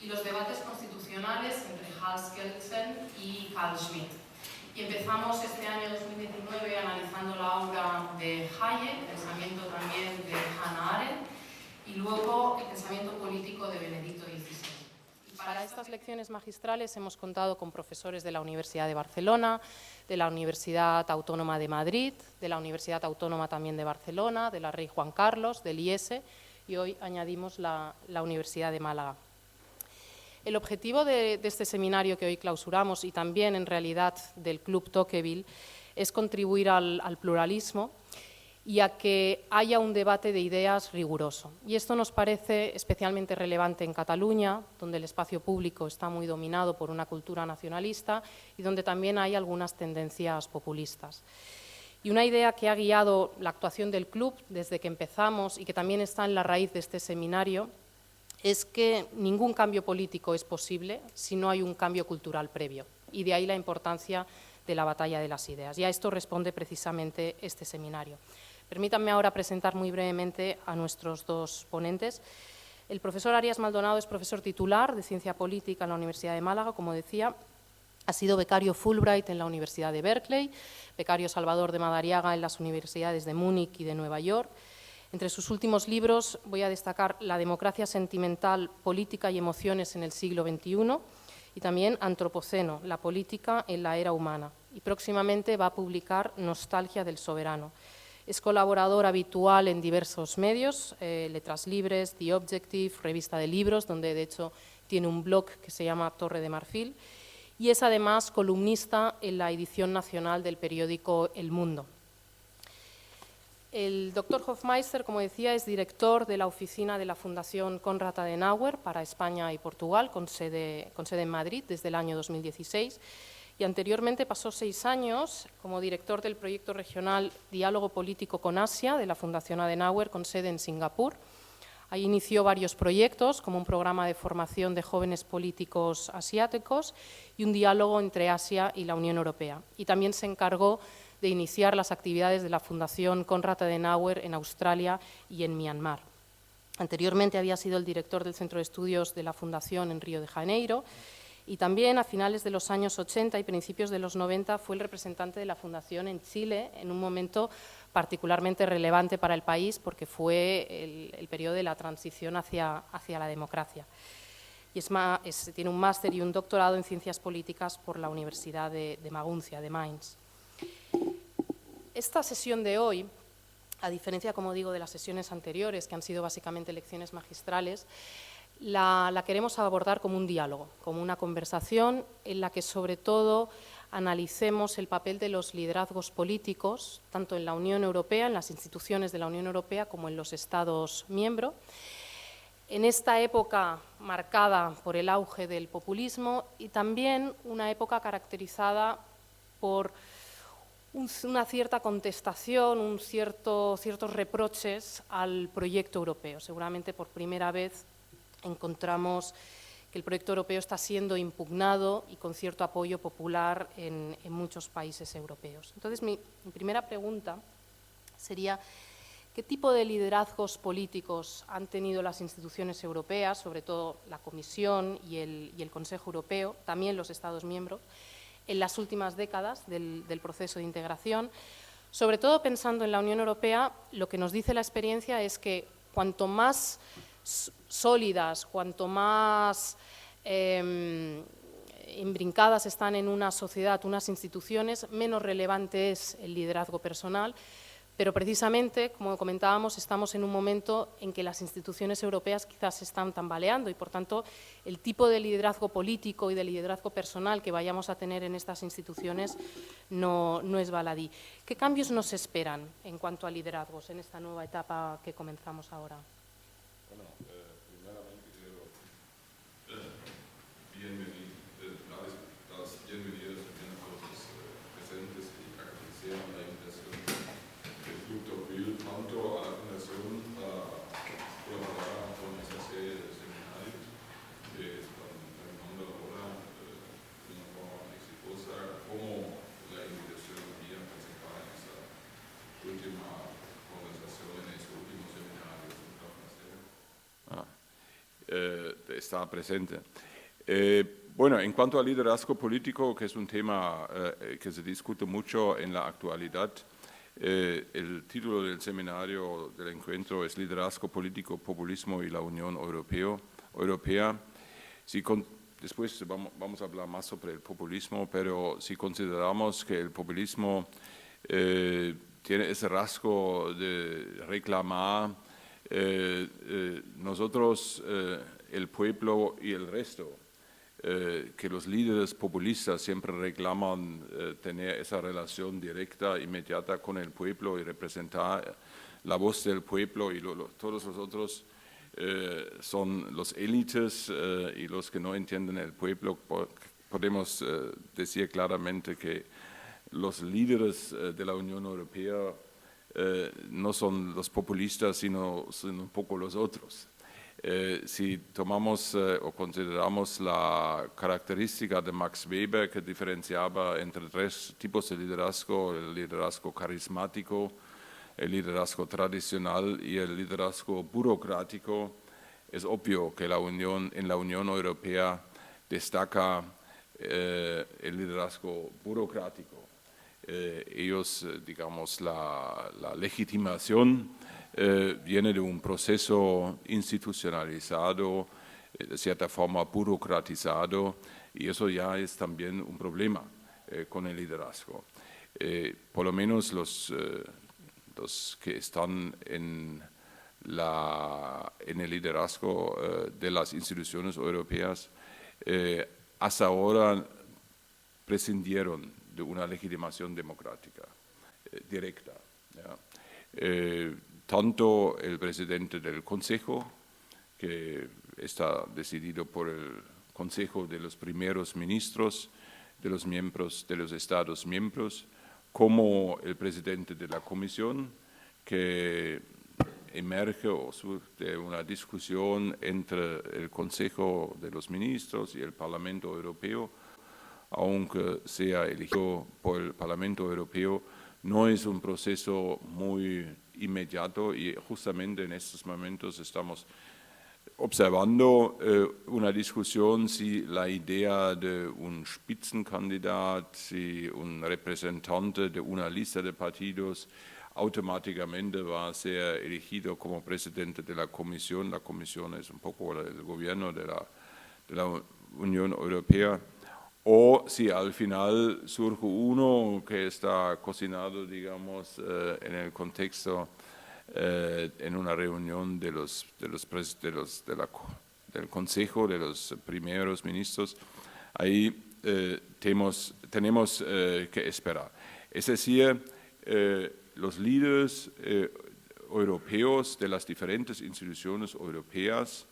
y los debates constitucionales entre Hans Kelsen y Carl Schmitt. Y empezamos este año 2019 analizando la obra de Hayek, el pensamiento también de Hannah Arendt, y luego el pensamiento político de Benedicto XVI. Para estas lecciones magistrales hemos contado con profesores de la Universidad de Barcelona, de la Universidad Autónoma de Madrid, de la Universidad Autónoma también de Barcelona, de la Rey Juan Carlos, del IES, y hoy añadimos la Universidad de Málaga. El objetivo de este seminario que hoy clausuramos y también en realidad del Club Tocqueville es contribuir al pluralismo y a que haya un debate de ideas riguroso. Y esto nos parece especialmente relevante en Cataluña, donde el espacio público está muy dominado por una cultura nacionalista y donde también hay algunas tendencias populistas. Y una idea que ha guiado la actuación del club desde que empezamos y que también está en la raíz de este seminario es que ningún cambio político es posible si no hay un cambio cultural previo. Y de ahí la importancia de la batalla de las ideas. Y a esto responde precisamente este seminario. Permítanme ahora presentar muy brevemente a nuestros dos ponentes. El profesor Arias Maldonado es profesor titular de Ciencia Política en la Universidad de Málaga, como decía. Ha sido becario Fulbright en la Universidad de Berkeley, becario Salvador de Madariaga en las universidades de Múnich y de Nueva York. Entre sus últimos libros voy a destacar La democracia sentimental, política y emociones en el siglo XXI y también Antropoceno, la política en la era humana. Y próximamente va a publicar Nostalgia del soberano. Es colaborador habitual en diversos medios, Letras Libres, The Objective, Revista de Libros, donde de hecho tiene un blog que se llama Torre de Marfil, y es además columnista en la edición nacional del periódico El Mundo. El doctor Hofmeister, como decía, es director de la oficina de la Fundación Konrad Adenauer para España y Portugal, con sede en Madrid desde el año 2016. Y anteriormente pasó 6 años como director del proyecto regional Diálogo Político con Asia de la Fundación Adenauer, con sede en Singapur. Ahí inició varios proyectos, como un programa de formación de jóvenes políticos asiáticos y un diálogo entre Asia y la Unión Europea. Y también se encargó de iniciar las actividades de la Fundación Konrad Adenauer en Australia y en Myanmar. Anteriormente había sido el director del Centro de Estudios de la Fundación en Río de Janeiro, y también a finales de los años 80 y principios de los 90 fue el representante de la Fundación en Chile en un momento particularmente relevante para el país porque fue el periodo de la transición hacia la democracia. Y tiene un máster y un doctorado en Ciencias Políticas por la Universidad de Maguncia, de Mainz. Esta sesión de hoy, a diferencia, como digo, de las sesiones anteriores, que han sido básicamente lecciones magistrales, la queremos abordar como un diálogo, como una conversación en la que sobre todo analicemos el papel de los liderazgos políticos, tanto en la Unión Europea, en las instituciones de la Unión Europea, como en los Estados miembros. En esta época marcada por el auge del populismo y también una época caracterizada por una cierta contestación, ciertos reproches al proyecto europeo. Seguramente por primera vez encontramos que el proyecto europeo está siendo impugnado y con cierto apoyo popular en muchos países europeos. Entonces, mi primera pregunta sería, ¿qué tipo de liderazgos políticos han tenido las instituciones europeas, sobre todo la Comisión y el Consejo Europeo, también los Estados miembros, en las últimas décadas del proceso de integración? Sobre todo pensando en la Unión Europea, lo que nos dice la experiencia es que cuanto más sólidas, cuanto más embrincadas están en una sociedad, unas instituciones, menos relevante es el liderazgo personal, pero precisamente, como comentábamos, estamos en un momento en que las instituciones europeas quizás se están tambaleando y, por tanto, el tipo de liderazgo político y de liderazgo personal que vayamos a tener en estas instituciones no es baladí. ¿Qué cambios nos esperan en cuanto a liderazgos en esta nueva etapa que comenzamos ahora? Bueno, primeramente quiero dar las bienvenidas también a todos los presentes y agradecer la invitación del Club Tocqueville tanto a la Fundación para colaborar con esa serie de seminarios que están terminando ahora de una forma exitosa, como la invitación aquí a participar en esa última conversación, en ese último seminario. está presente. Bueno, en cuanto al liderazgo político, que es un tema que se discute mucho en la actualidad, el título del seminario del encuentro es Liderazgo Político, Populismo y la Unión Europea. Después vamos a hablar más sobre el populismo, pero si consideramos que el populismo tiene ese rasgo de reclamar nosotros, el pueblo y el resto, que los líderes populistas siempre reclaman tener esa relación directa, inmediata con el pueblo y representar la voz del pueblo, y todos los otros son los élites y los que no entienden el pueblo. Podemos decir claramente que los líderes de la Unión Europea no son los populistas, sino son un poco los otros. Si tomamos o consideramos la característica de Max Weber, que diferenciaba entre 3 tipos de liderazgo: el liderazgo carismático, el liderazgo tradicional y el liderazgo burocrático, es obvio que en la Unión Europea destaca el liderazgo burocrático. Ellos, digamos, la legitimación viene de un proceso institucionalizado, de cierta forma burocratizado, y eso ya es también un problema con el liderazgo. Por lo menos los que están en el liderazgo de las instituciones europeas hasta ahora prescindieron de una legitimación democrática directa. ¿Ya? Tanto el presidente del Consejo, que está decidido por el Consejo de los primeros ministros, de los miembros de los Estados miembros, como el presidente de la Comisión, que emerge de una discusión entre el Consejo de los Ministros y el Parlamento Europeo, aunque sea elegido por el Parlamento Europeo, no es un proceso muy inmediato, y justamente en estos momentos estamos observando una discusión si la idea de un Spitzenkandidat, si un representante de una lista de partidos automáticamente va a ser elegido como presidente de la Comisión. La Comisión es un poco el gobierno de la Unión Europea. O si al final surge uno que está cocinado, digamos, en el contexto, en una reunión del Consejo de los primeros ministros, ahí tenemos que esperar. Es decir, los líderes europeos de las diferentes instituciones europeas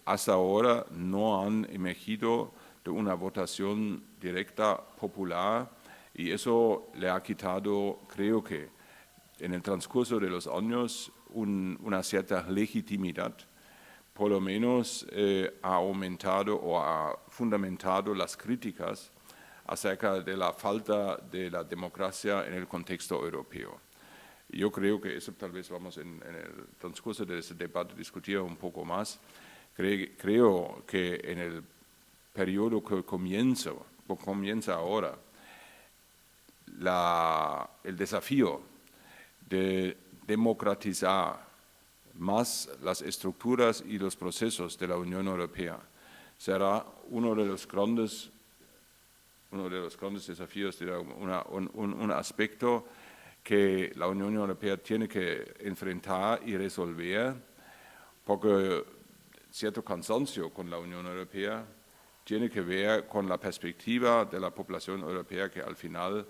hasta ahora no han emergido de una votación directa popular, y eso le ha quitado, creo que en el transcurso de los años, una cierta legitimidad. Por lo menos ha aumentado o ha fundamentado las críticas acerca de la falta de la democracia en el contexto europeo. Yo creo que eso tal vez vamos en el transcurso de este debate discutir un poco más. Creo que en el periodo que comienza ahora, el desafío de democratizar más las estructuras y los procesos de la Unión Europea será uno de los grandes desafíos, un aspecto que la Unión Europea tiene que enfrentar y resolver, porque cierto cansancio con la Unión Europea tiene que ver con la perspectiva de la población europea, que al final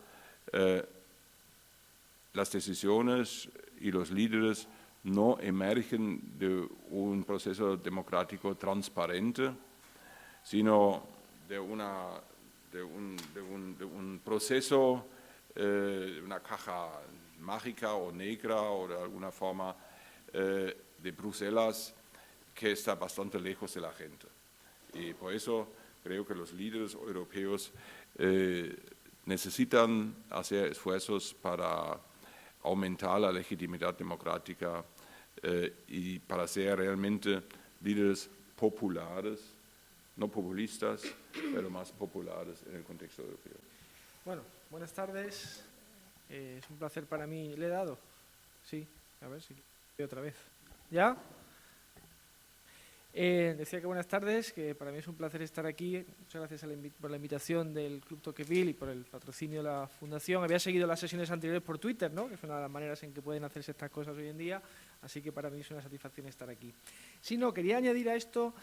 las decisiones y los líderes no emergen de un proceso democrático transparente, sino de un proceso, una caja mágica o negra, o de alguna forma de Bruselas, que está bastante lejos de la gente. Y por eso creo que los líderes europeos necesitan hacer esfuerzos para aumentar la legitimidad democrática y para ser realmente líderes populares, no populistas, pero más populares en el contexto europeo. Bueno, buenas tardes. Es un placer para mí. ¿Le he dado? Sí, a ver si otra vez. ¿Ya? Decía que buenas tardes, que para mí es un placer estar aquí. Muchas gracias por la invitación del Club Tocqueville y por el patrocinio de la Fundación. Había seguido las sesiones anteriores por Twitter, ¿no?, que es una de las maneras en que pueden hacerse estas cosas hoy en día, así que para mí es una satisfacción estar aquí. Si no, quería añadir a esto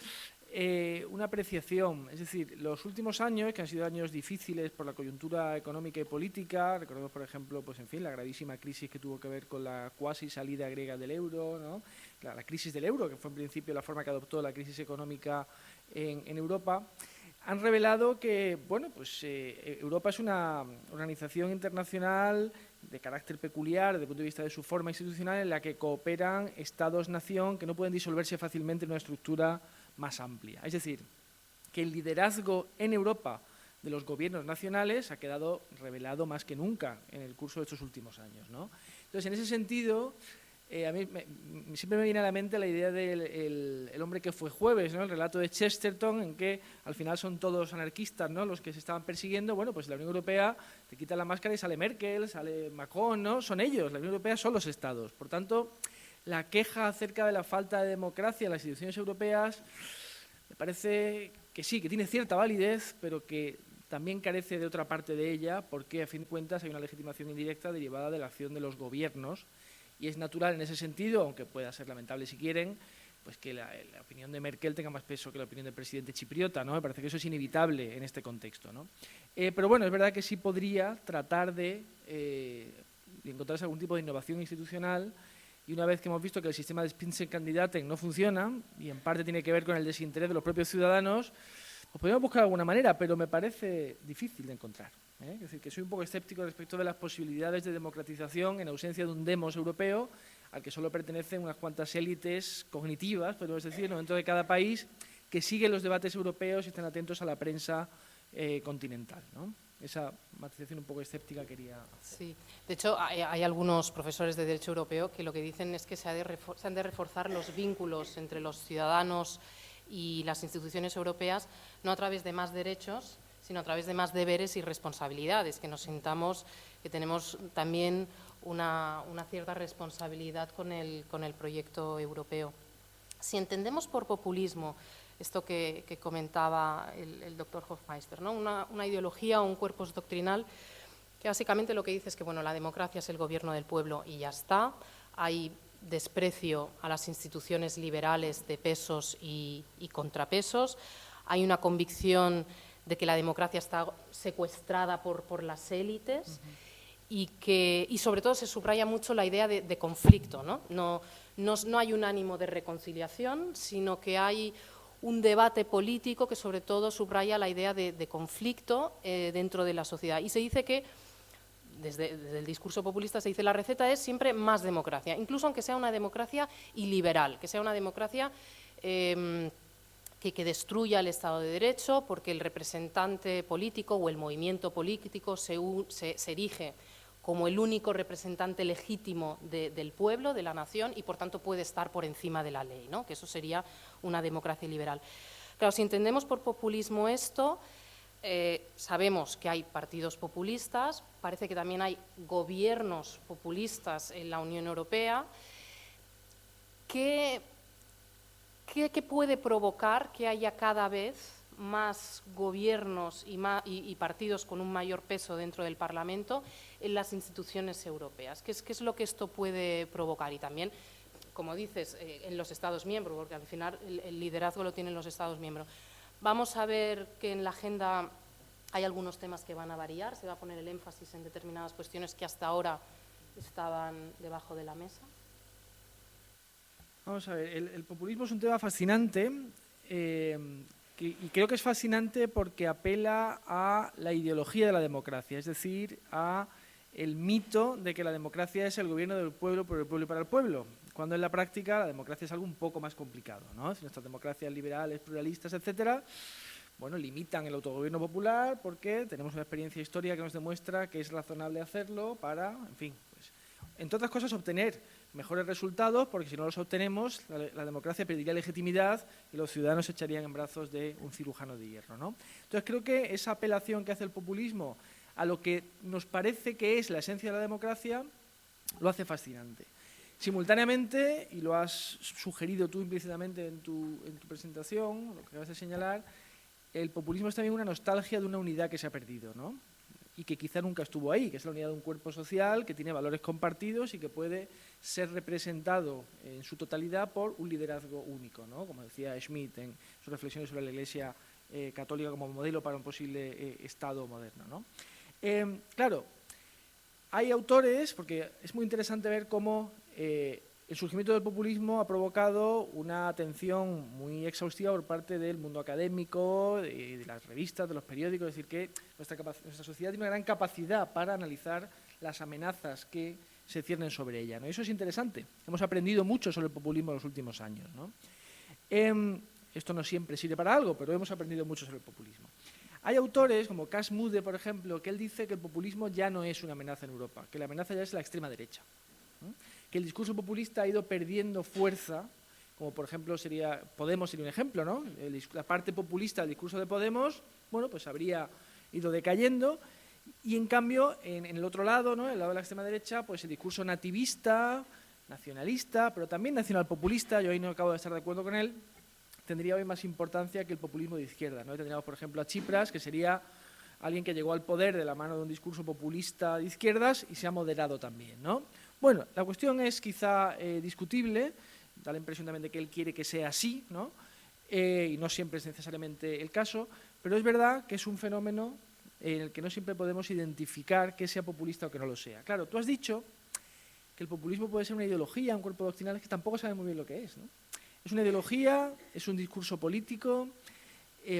una apreciación, es decir, los últimos años, que han sido años difíciles por la coyuntura económica y política, recordemos, por ejemplo, pues en fin, la gravísima crisis que tuvo que ver con la cuasi salida griega del euro, ¿no?, la crisis del euro, que fue en principio la forma que adoptó la crisis económica en Europa, han revelado que, bueno, pues Europa es una organización internacional de carácter peculiar desde el punto de vista de su forma institucional, en la que cooperan estados-nación que no pueden disolverse fácilmente en una estructura más amplia. Es decir, que el liderazgo en Europa de los gobiernos nacionales ha quedado revelado más que nunca en el curso de estos últimos años, ¿no? Entonces, en ese sentido, a mí siempre me viene a la mente la idea del el hombre que fue jueves, ¿no?, el relato de Chesterton, en que al final son todos anarquistas, ¿no?, los que se estaban persiguiendo. Bueno, pues la Unión Europea te quita la máscara y sale Merkel, sale Macron, ¿no? Son ellos, la Unión Europea son los estados. Por tanto, la queja acerca de la falta de democracia en las instituciones europeas me parece que sí, que tiene cierta validez, pero que también carece de otra parte de ella, porque a fin de cuentas hay una legitimación indirecta derivada de la acción de los gobiernos. Y es natural en ese sentido, aunque pueda ser lamentable si quieren, pues que la opinión de Merkel tenga más peso que la opinión del presidente chipriota, ¿no? Me parece que eso es inevitable en este contexto, ¿no? Pero bueno, es verdad que sí podría tratar de encontrarse algún tipo de innovación institucional, y una vez que hemos visto que el sistema de Spitzenkandidaten no funciona, y en parte tiene que ver con el desinterés de los propios ciudadanos, pues podríamos buscar alguna manera, pero me parece difícil de encontrar. Es decir, que soy un poco escéptico respecto de las posibilidades de democratización en ausencia de un demos europeo al que solo pertenecen unas cuantas élites cognitivas, podemos decir, ¿no?, dentro de cada país, que siguen los debates europeos y están atentos a la prensa continental, ¿no? Esa matización un poco escéptica quería hacer. Sí, de hecho hay algunos profesores de Derecho Europeo que lo que dicen es que se han de reforzar los vínculos entre los ciudadanos y las instituciones europeas, no a través de más derechos, sino a través de más deberes y responsabilidades, que nos sintamos que tenemos también una cierta responsabilidad con el proyecto europeo. Si entendemos por populismo esto que comentaba el doctor Hofmeister, ¿no?, una ideología o un corpus doctrinal que básicamente lo que dice es que, bueno, la democracia es el gobierno del pueblo y ya está, hay desprecio a las instituciones liberales de pesos y contrapesos, hay una convicción de que la democracia está secuestrada por las élites y sobre todo se subraya mucho la idea de conflicto, ¿no? No hay un ánimo de reconciliación, sino que hay un debate político que sobre todo subraya la idea de conflicto dentro de la sociedad. Y se dice que, desde el discurso populista se dice, la receta es siempre más democracia, incluso aunque sea una democracia iliberal, que sea una democracia que destruya el Estado de Derecho, porque el representante político o el movimiento político se erige como el único representante legítimo del pueblo, de la nación, y por tanto puede estar por encima de la ley, ¿no?, que eso sería una democracia liberal. Claro, si entendemos por populismo esto, sabemos que hay partidos populistas, parece que también hay gobiernos populistas en la Unión Europea. ¿Qué puede provocar que haya cada vez más gobiernos y partidos con un mayor peso dentro del Parlamento en las instituciones europeas? ¿Qué es lo que esto puede provocar? Y también, como dices, en los Estados miembros, porque al final el liderazgo lo tienen los Estados miembros. Vamos a ver que en la agenda hay algunos temas que van a variar, se va a poner el énfasis en determinadas cuestiones que hasta ahora estaban debajo de la mesa. Vamos a ver, el populismo es un tema fascinante y creo que es fascinante porque apela a la ideología de la democracia, es decir, a el mito de que la democracia es el gobierno del pueblo, por el pueblo y para el pueblo, cuando en la práctica la democracia es algo un poco más complicado, ¿no? Si nuestras democracias liberales, pluralistas, etcétera, bueno, limitan el autogobierno popular porque tenemos una experiencia histórica que nos demuestra que es razonable hacerlo para, en fin, pues, entre otras cosas, obtener mejores resultados, porque si no los obtenemos, la democracia perdería legitimidad y los ciudadanos se echarían en brazos de un cirujano de hierro, ¿no? Entonces, creo que esa apelación que hace el populismo a lo que nos parece que es la esencia de la democracia, lo hace fascinante. Simultáneamente, y lo has sugerido tú implícitamente en tu presentación, lo que acabas de señalar, el populismo es también una nostalgia de una unidad que se ha perdido, ¿no? Y que quizá nunca estuvo ahí, que es la unidad de un cuerpo social que tiene valores compartidos y que puede ser representado en su totalidad por un liderazgo único, ¿no? Como decía Schmitt en sus reflexiones sobre la Iglesia católica como modelo para un posible Estado moderno, ¿no? Claro, hay autores, porque es muy interesante ver cómo el surgimiento del populismo ha provocado una atención muy exhaustiva por parte del mundo académico, de las revistas, de los periódicos, es decir, que nuestra sociedad tiene una gran capacidad para analizar las amenazas que se ciernen sobre ella, ¿no? Y eso es interesante. Hemos aprendido mucho sobre el populismo en los últimos años, ¿no? Esto no siempre sirve para algo, pero hemos aprendido mucho sobre el populismo. Hay autores, como Cas Mudde, por ejemplo, que él dice que el populismo ya no es una amenaza en Europa, que la amenaza ya es la extrema derecha, ¿no? Que el discurso populista ha ido perdiendo fuerza, como por ejemplo Podemos sería un ejemplo, ¿no? La parte populista del discurso de Podemos, bueno, pues habría ido decayendo, y en cambio, en el otro lado, ¿no? El lado de la extrema derecha, pues el discurso nativista, nacionalista, pero también nacionalpopulista, yo ahí no acabo de estar de acuerdo con él, tendría hoy más importancia que el populismo de izquierda, ¿no? Tendríamos, por ejemplo, a Tsipras, que sería alguien que llegó al poder de la mano de un discurso populista de izquierdas y se ha moderado también, ¿no? Bueno, la cuestión es quizá discutible, da la impresión también de que él quiere que sea así, ¿no? Y no siempre es necesariamente el caso, pero es verdad que es un fenómeno en el que no siempre podemos identificar que sea populista o que no lo sea. Claro, tú has dicho que el populismo puede ser una ideología, un cuerpo doctrinal, que tampoco sabe muy bien lo que es, ¿no? ¿Es una ideología? ¿Es un discurso político?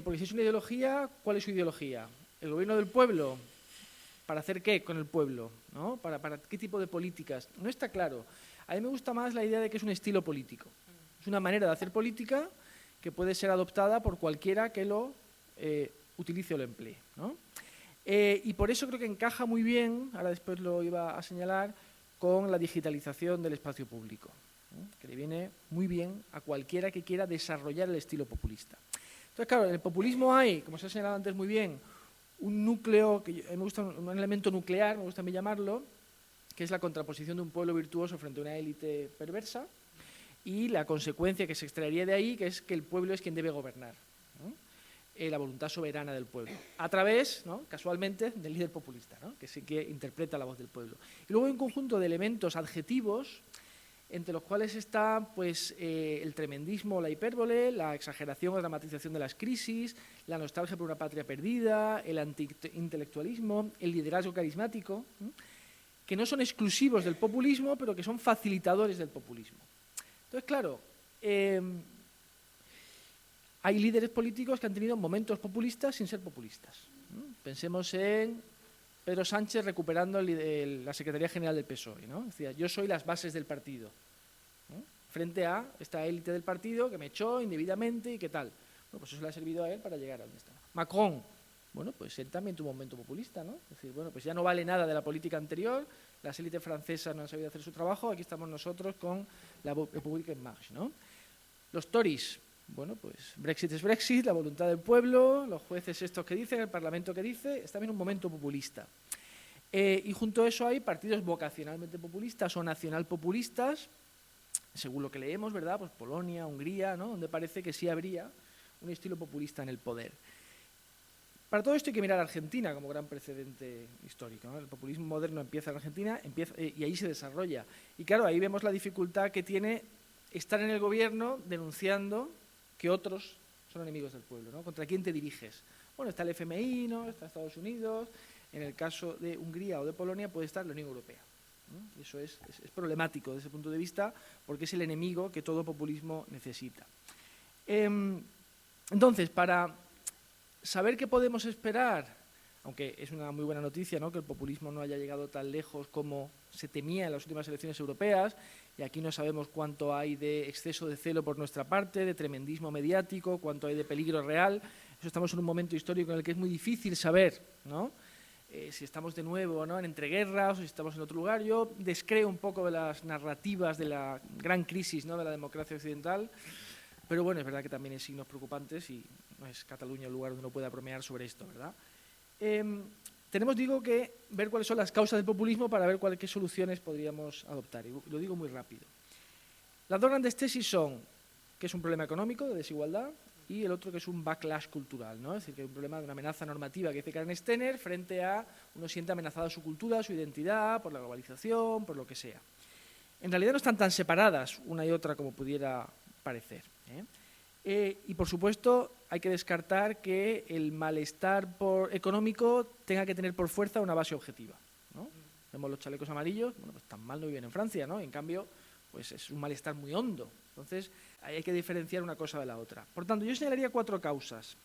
Porque si es una ideología, ¿cuál es su ideología? ¿El gobierno del pueblo? ¿Para hacer qué con el pueblo? ¿No? ¿Para qué tipo de políticas? No está claro. A mí me gusta más la idea de que es un estilo político. Es una manera de hacer política que puede ser adoptada por cualquiera que lo utilice o lo emplee, ¿no? Y por eso creo que encaja muy bien, ahora después lo iba a señalar, con la digitalización del espacio público, ¿no? Que le viene muy bien a cualquiera que quiera desarrollar el estilo populista. Entonces, claro, en el populismo hay, como se ha señalado antes muy bien, un núcleo, que a mí me gusta, un elemento nuclear, me gusta a mí llamarlo, que es la contraposición de un pueblo virtuoso frente a una élite perversa, y la consecuencia que se extraería de ahí, que es que el pueblo es quien debe gobernar, ¿no? La voluntad soberana del pueblo, a través, ¿no?, casualmente, del líder populista, ¿no?, que sí que interpreta la voz del pueblo. Y luego hay un conjunto de elementos adjetivos, entre los cuales está pues, el tremendismo, la hipérbole, la exageración o dramatización de las crisis, la nostalgia por una patria perdida, el antiintelectualismo, el liderazgo carismático, ¿no?, que no son exclusivos del populismo, pero que son facilitadores del populismo. Entonces, claro, hay líderes políticos que han tenido momentos populistas sin ser populistas, ¿no? Pensemos en Pedro Sánchez recuperando la Secretaría General del PSOE, ¿no? Decía, yo soy las bases del partido, ¿no?, frente a esta élite del partido que me echó indebidamente y qué tal. Bueno, pues eso le ha servido a él para llegar a donde está. Macron, bueno, pues él también tuvo un momento populista, ¿no? Es decir, bueno, pues ya no vale nada de la política anterior, las élites francesas no han sabido hacer su trabajo, aquí estamos nosotros con la República en marche, ¿no? Los Tories, bueno, pues Brexit es Brexit, la voluntad del pueblo, los jueces estos que dicen, el Parlamento que dice, está en un momento populista. Y junto a eso hay partidos vocacionalmente populistas o nacionalpopulistas, según lo que leemos, ¿verdad? Pues Polonia, Hungría, ¿no?, donde parece que sí habría un estilo populista en el poder. Para todo esto hay que mirar a Argentina como gran precedente histórico, ¿no? El populismo moderno empieza en Argentina y ahí se desarrolla. Y claro, ahí vemos la dificultad que tiene estar en el gobierno denunciando que otros son enemigos del pueblo, ¿no? ¿Contra quién te diriges? Bueno, está el FMI, ¿no?, está Estados Unidos, en el caso de Hungría o de Polonia puede estar la Unión Europea, ¿no? Y eso es problemático desde ese punto de vista porque es el enemigo que todo populismo necesita. Entonces, para saber qué podemos esperar, aunque es una muy buena noticia, ¿no?, que el populismo no haya llegado tan lejos como se temía en las últimas elecciones europeas, y aquí no sabemos cuánto hay de exceso de celo por nuestra parte, de tremendismo mediático, cuánto hay de peligro real. Eso estamos en un momento histórico en el que es muy difícil saber, ¿no?, si estamos de nuevo, ¿no?, en entreguerras o si estamos en otro lugar. Yo descreo un poco de las narrativas de la gran crisis, ¿no?, de la democracia occidental, pero bueno, es verdad que también hay signos preocupantes y no es Cataluña el lugar donde uno pueda bromear sobre esto, ¿verdad? Tenemos, digo, que ver cuáles son las causas del populismo para ver qué soluciones podríamos adoptar, y lo digo muy rápido. Las dos grandes tesis son que es un problema económico, de desigualdad, y el otro que es un backlash cultural, ¿no? Es decir, que hay un problema de una amenaza normativa que dice Karen Stenner frente a uno siente amenazada su cultura, su identidad, por la globalización, por lo que sea. En realidad no están tan separadas una y otra como pudiera parecer, y por supuesto hay que descartar que el malestar económico tenga que tener por fuerza una base objetiva, ¿no? Vemos los chalecos amarillos, bueno, pues tan mal no viven en Francia, ¿no? En cambio, pues es un malestar muy hondo. Entonces, hay que diferenciar una cosa de la otra. Por tanto, yo señalaría 4 causas.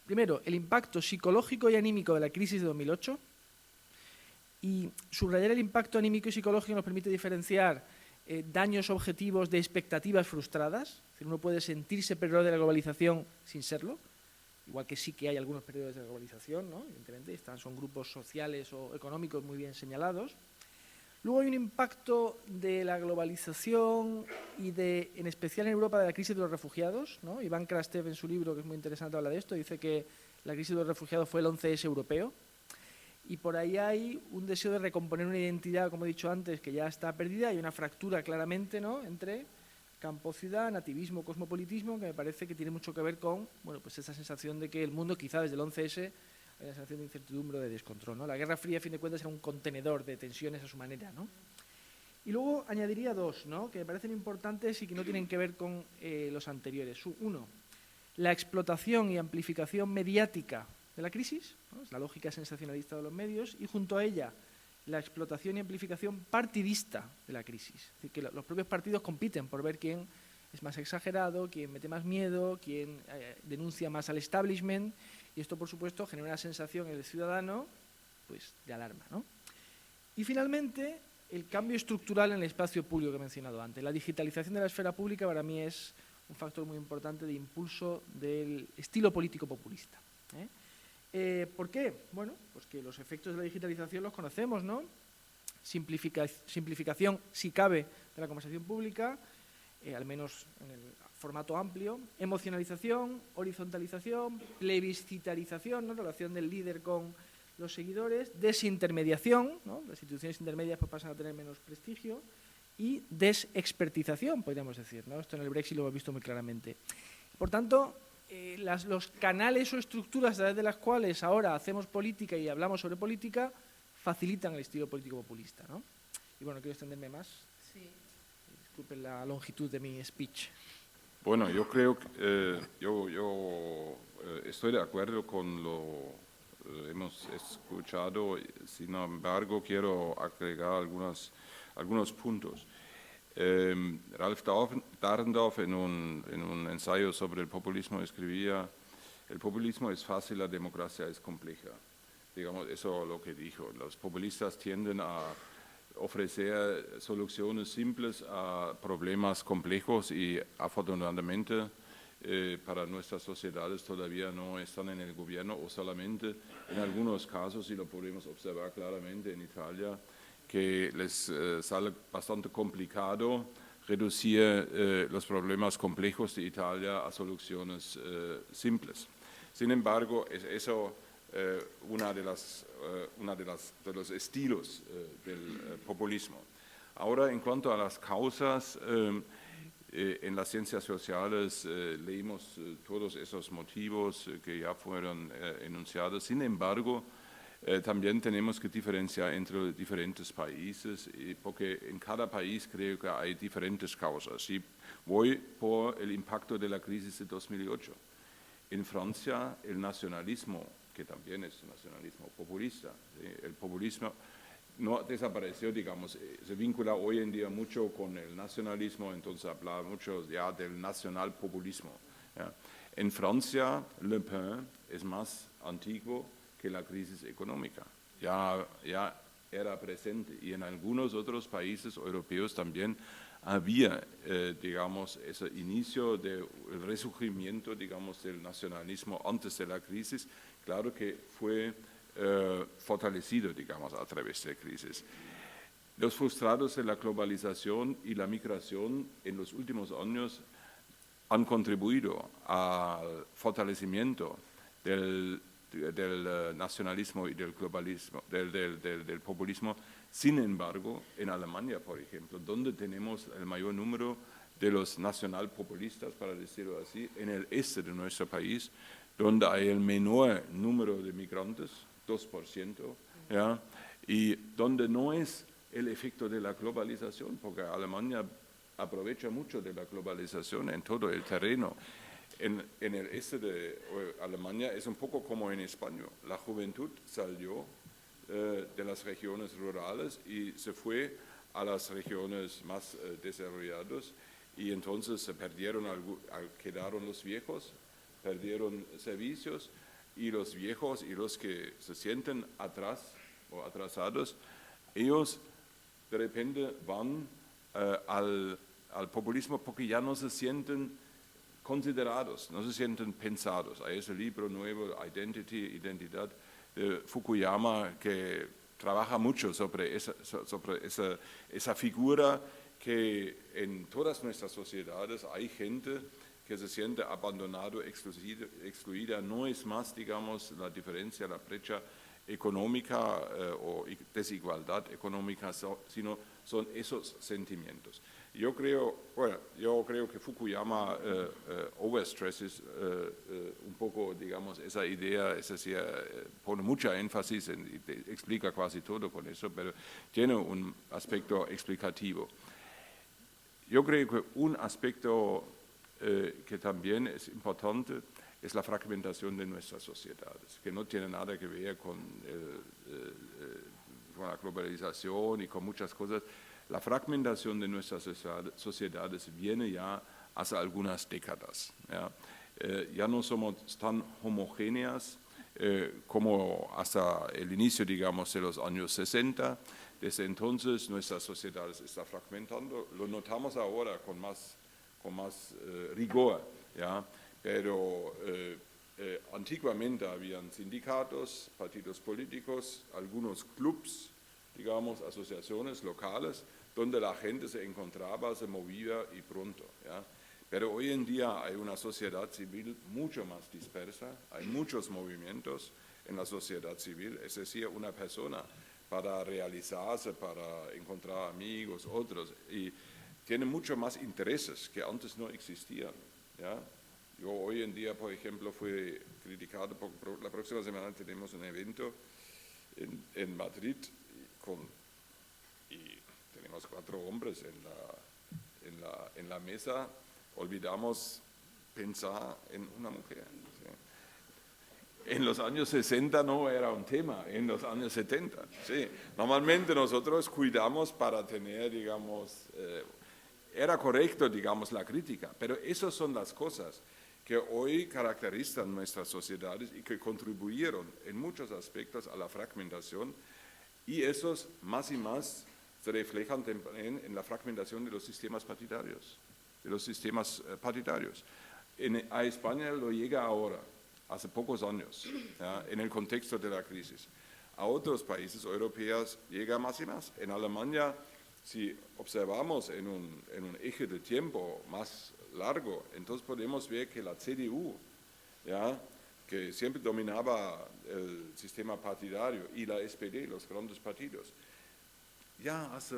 Primero, el impacto psicológico y anímico de la crisis de 2008. Y subrayar el impacto anímico y psicológico nos permite diferenciar daños objetivos de expectativas frustradas. Es decir, uno puede sentirse perdedor de la globalización sin serlo, igual que sí que hay algunos perdedores de la globalización, ¿no? Evidentemente, son grupos sociales o económicos muy bien señalados. Luego hay un impacto de la globalización y en especial en Europa, de la crisis de los refugiados, ¿no? Iván Krastev, en su libro, que es muy interesante, habla de esto, dice que la crisis de los refugiados fue el 11S europeo, y por ahí hay un deseo de recomponer una identidad, como he dicho antes, que ya está perdida. Hay una fractura claramente, ¿no?, entre campo-ciudad, nativismo, cosmopolitismo, que me parece que tiene mucho que ver con, bueno, pues esa sensación de que el mundo, quizá desde el 11S, hay una sensación de incertidumbre o de descontrol, ¿no? La Guerra Fría, a fin de cuentas, era un contenedor de tensiones a su manera, ¿no? Y luego añadiría 2, ¿no?, que me parecen importantes y que no tienen que ver con los anteriores. Uno, la explotación y amplificación mediática de la crisis, ¿no? Es la lógica sensacionalista de los medios, y junto a ella la explotación y amplificación partidista de la crisis. Es decir, que los propios partidos compiten por ver quién es más exagerado, quién mete más miedo, quién denuncia más al establishment, y esto, por supuesto, genera una sensación en el ciudadano, pues, de alarma, ¿no? Y finalmente, el cambio estructural en el espacio público que he mencionado antes. La digitalización de la esfera pública para mí es un factor muy importante de impulso del estilo político populista, ¿Por qué? Bueno, pues que los efectos de la digitalización los conocemos, ¿no? Simplificación, si cabe, de la conversación pública, al menos en el formato amplio, emocionalización, horizontalización, plebiscitarización, ¿no?, relación del líder con los seguidores, desintermediación, ¿no?, las instituciones intermedias pues pasan a tener menos prestigio, y desexpertización, podríamos decir, ¿no? Esto en el Brexit lo hemos visto muy claramente. Por tanto, los canales o estructuras a través de las cuales ahora hacemos política y hablamos sobre política facilitan el estilo político populista, ¿no? Y bueno, quiero extenderme más. Sí. Disculpen la longitud de mi speech. Bueno, yo creo que yo estoy de acuerdo con lo hemos escuchado, sin embargo quiero agregar algunos puntos. Ralph Dahrendorf en un ensayo sobre el populismo escribía: el populismo es fácil, la democracia es compleja. Digamos, eso es lo que dijo. Los populistas tienden a ofrecer soluciones simples a problemas complejos y afortunadamente para nuestras sociedades todavía no están en el gobierno, o solamente en algunos casos, y lo podemos observar claramente en Italia, que les sale bastante complicado reducir los problemas complejos de Italia a soluciones simples. Sin embargo, es eso uno de los estilos del populismo. Ahora, en cuanto a las causas, en las ciencias sociales leímos todos esos motivos que ya fueron enunciados. Sin embargo, también tenemos que diferenciar entre diferentes países, porque en cada país creo que hay diferentes causas. Y voy por el impacto de la crisis de 2008. En Francia, el nacionalismo, que también es un nacionalismo populista, el populismo no desapareció, digamos, se vincula hoy en día mucho con el nacionalismo, entonces habla mucho ya del nacionalpopulismo. ¿Ya? En Francia, Le Pen es más antiguo que la crisis económica, ya era presente, y en algunos otros países europeos también había, digamos, ese inicio del resurgimiento, digamos, del nacionalismo antes de la crisis. Claro que fue fortalecido, digamos, a través de la crisis. Los frustrados de la globalización y la migración en los últimos años han contribuido al fortalecimiento del nacionalismo y del globalismo, del populismo. Sin embargo, en Alemania, por ejemplo, donde tenemos el mayor número de los nacionalpopulistas, para decirlo así, en el este de nuestro país, donde hay el menor número de migrantes, 2%, ¿ya? Y donde no es el efecto de la globalización, porque Alemania aprovecha mucho de la globalización en todo el terreno. En el este de Alemania es un poco como en España. La juventud salió de las regiones rurales y se fue a las regiones más desarrolladas, y entonces se quedaron los viejos, perdieron servicios, y los viejos y los que se sienten atrás o atrasados, ellos de repente van al populismo porque ya no se sienten considerados, no se sienten pensados. Hay ese libro nuevo, Identidad, de Fukuyama, que trabaja mucho sobre esa figura que en todas nuestras sociedades hay gente que se siente abandonado, excluida. No es más, digamos, la diferencia, la brecha económica o desigualdad económica, sino son esos sentimientos. Yo creo que Fukuyama overstresses un poco, digamos, esa idea, es decir, pone mucha énfasis y explica casi todo con eso, pero tiene un aspecto explicativo. Yo creo que un aspecto que también es importante es la fragmentación de nuestras sociedades, que no tiene nada que ver con la globalización y con muchas cosas. La fragmentación de nuestras sociedades viene ya hace algunas décadas. Ya no somos tan homogéneas como hasta el inicio, digamos, de los años 60. Desde entonces nuestras sociedades están fragmentando. Lo notamos ahora con más rigor, ¿ya? Pero antiguamente habían sindicatos, partidos políticos, algunos clubs, digamos, asociaciones locales, donde la gente se encontraba, se movía y pronto, ¿ya? Pero hoy en día hay una sociedad civil mucho más dispersa, hay muchos movimientos en la sociedad civil, es decir, una persona para realizarse, para encontrar amigos, otros, y tiene mucho más intereses que antes no existían, ¿ya? Yo hoy en día, por ejemplo, fui criticado, porque la próxima semana tenemos un evento en Madrid y tenemos 4 hombres en la mesa, olvidamos pensar en una mujer. ¿Sí? En los años 60 no era un tema, en los años 70. Sí. Normalmente nosotros cuidamos para tener, digamos, era correcto, digamos, la crítica, pero esas son las cosas que hoy caracterizan nuestras sociedades y que contribuyeron en muchos aspectos a la fragmentación, y esos más y más se reflejan también en la fragmentación de los sistemas partidarios. A España lo llega ahora, hace pocos años, ¿ya? En el contexto de la crisis. A otros países europeos llega más y más. En Alemania, si observamos en un eje de tiempo más largo, entonces podemos ver que la CDU, ¿ya?, que siempre dominaba el sistema partidario, y la SPD, los grandes partidos, ya hace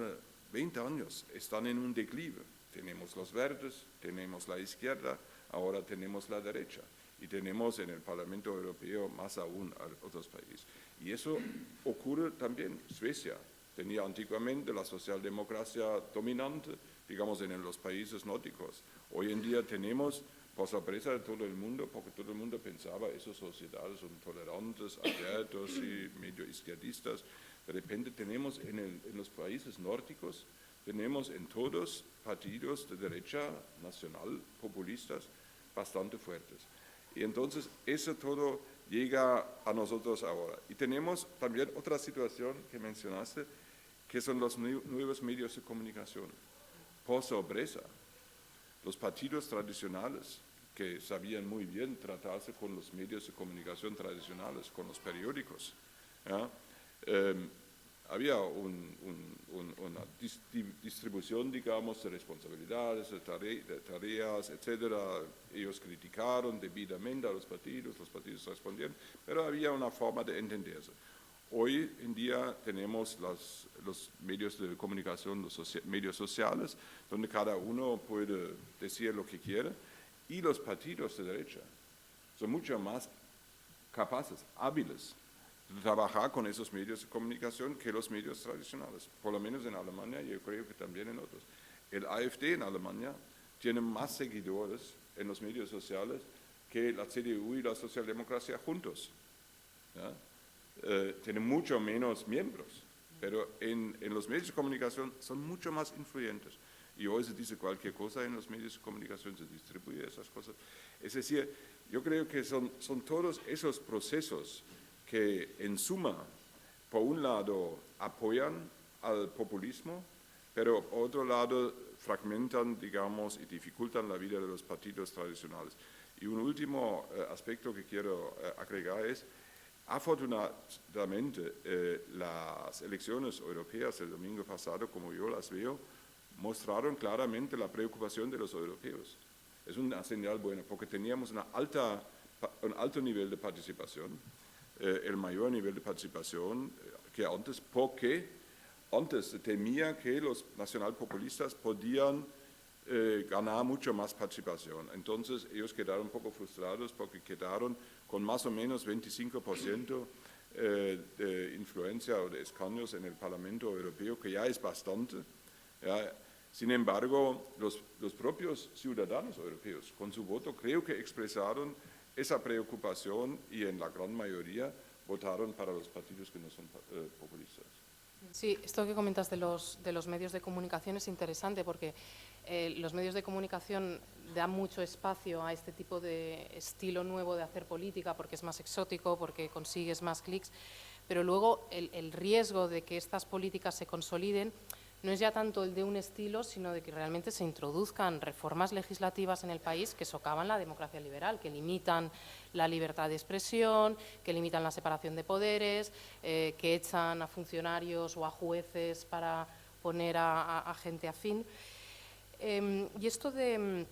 20 años están en un declive. Tenemos los verdes, tenemos la izquierda, ahora tenemos la derecha, y tenemos en el Parlamento Europeo más aún a otros países. Y eso ocurre también en Suecia. Tenía antiguamente la socialdemocracia dominante, digamos, en los países nórdicos. Hoy en día tenemos, por sorpresa de todo el mundo, porque todo el mundo pensaba esas sociedades son tolerantes, abiertos y medio izquierdistas, de repente tenemos en los países nórdicos, tenemos en todos partidos de derecha nacional, populistas, bastante fuertes. Y entonces eso todo llega a nosotros ahora. Y tenemos también otra situación que mencionaste, que son los nuevos medios de comunicación. Por sorpresa, los partidos tradicionales, que sabían muy bien tratarse con los medios de comunicación tradicionales, con los periódicos, ¿ya?, había una distribución, digamos, de responsabilidades, de tareas, etcétera. Ellos criticaron debidamente a los partidos respondieron, pero había una forma de entenderse. Hoy en día tenemos los medios de comunicación, los medios sociales, donde cada uno puede decir lo que quiere, y los partidos de derecha son mucho más capaces, hábiles, de trabajar con esos medios de comunicación que los medios tradicionales, por lo menos en Alemania, y yo creo que también en otros. El AfD en Alemania tiene más seguidores en los medios sociales que la CDU y la socialdemocracia juntos. ¿Ya? Tienen mucho menos miembros, pero en los medios de comunicación son mucho más influyentes. Y hoy se dice cualquier cosa en los medios de comunicación, se distribuye esas cosas. Es decir, yo creo que son todos esos procesos que en suma, por un lado, apoyan al populismo, pero por otro lado, fragmentan, digamos, y dificultan la vida de los partidos tradicionales. Y un último aspecto que quiero agregar es, afortunadamente, las elecciones europeas del domingo pasado, como yo las veo, mostraron claramente la preocupación de los europeos. Es una señal buena, porque teníamos un alto nivel de participación, el mayor nivel de participación que antes, porque antes se temía que los nacionalpopulistas podían ganar mucho más participación. Entonces ellos quedaron un poco frustrados porque quedaron con más o menos 25% de influencia o de escaños en el Parlamento Europeo, que ya es bastante. ¿Ya? Sin embargo, los propios ciudadanos europeos, con su voto, creo que expresaron esa preocupación y en la gran mayoría votaron para los partidos que no son populistas. Sí, esto que comentas de los medios de comunicación es interesante porque los medios de comunicación dan mucho espacio a este tipo de estilo nuevo de hacer política porque es más exótico, porque consigues más clics, pero luego el riesgo de que estas políticas se consoliden no es ya tanto el de un estilo, sino de que realmente se introduzcan reformas legislativas en el país que socavan la democracia liberal, que limitan la libertad de expresión, que limitan la separación de poderes, que echan a funcionarios o a jueces para poner a gente afín. Y esto de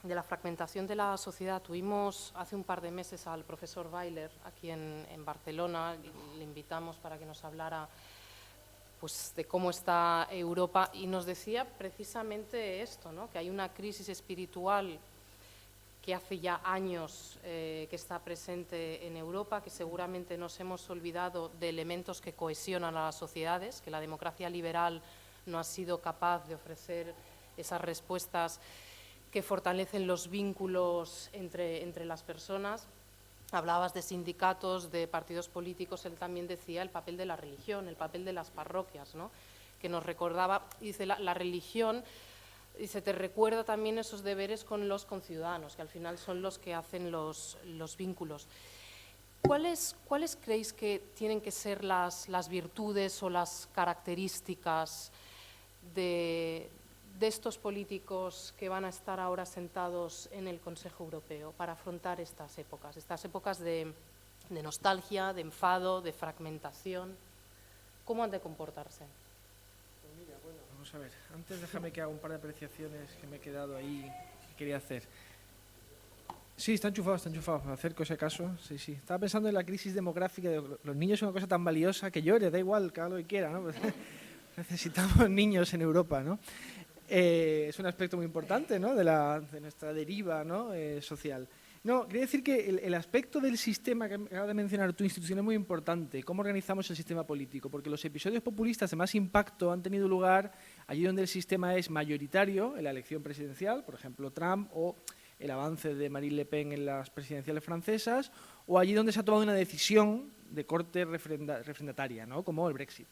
la fragmentación de la sociedad, tuvimos hace un par de meses al profesor Weiler aquí en Barcelona, le invitamos para que nos hablara pues, de cómo está Europa y nos decía precisamente esto, ¿no? Que hay una crisis espiritual que hace ya años que está presente en Europa, que seguramente nos hemos olvidado de elementos que cohesionan a las sociedades, que la democracia liberal no ha sido capaz de ofrecer esas respuestas que fortalecen los vínculos entre las personas. Hablabas de sindicatos, de partidos políticos, él también decía el papel de la religión, el papel de las parroquias, ¿no? Que nos recordaba, dice, la religión, dice, te recuerda también esos deberes con los conciudadanos, que al final son los que hacen los vínculos. ¿Cuáles creéis que tienen que ser las virtudes o las características de estos políticos que van a estar ahora sentados en el Consejo Europeo para afrontar estas épocas de nostalgia, de enfado, de fragmentación? ¿Cómo han de comportarse? Pues mira, bueno, vamos a ver. Antes déjame que haga un par de apreciaciones que me he quedado ahí que quería hacer. Sí, está enchufado. Me acerco si acaso. Sí. Estaba pensando en la crisis demográfica. Los niños son una cosa tan valiosa que llore, da igual, que haga lo que quiera, ¿no? Pues, necesitamos niños en Europa, ¿no? Es un aspecto muy importante, ¿no? de nuestra deriva, ¿no? Social. No, quería decir que el aspecto del sistema que acabas de mencionar tu institución es muy importante, cómo organizamos el sistema político, porque los episodios populistas de más impacto han tenido lugar allí donde el sistema es mayoritario, en la elección presidencial, por ejemplo Trump, o el avance de Marine Le Pen en las presidenciales francesas, o allí donde se ha tomado una decisión de corte refrendataria, ¿no? Como el Brexit.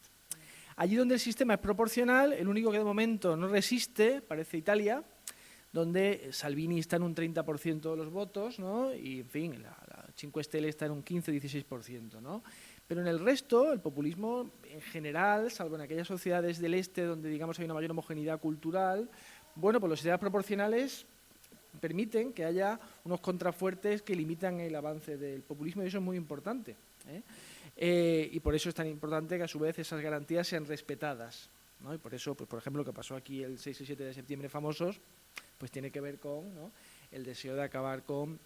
Allí donde el sistema es proporcional, el único que de momento no resiste parece Italia, donde Salvini está en un 30% de los votos, ¿no? Y, en fin, la Cinque Stelle está en un 15-16%, ¿no? Pero en el resto, el populismo en general, salvo en aquellas sociedades del este donde, digamos, hay una mayor homogeneidad cultural, bueno, pues los sistemas proporcionales permiten que haya unos contrafuertes que limitan el avance del populismo y eso es muy importante, ¿eh? Y por eso es tan importante que a su vez esas garantías sean respetadas, ¿no? Y por eso, pues, por ejemplo, lo que pasó aquí el 6 y 7 de septiembre famosos, pues tiene que ver con, ¿no?, el deseo de acabar con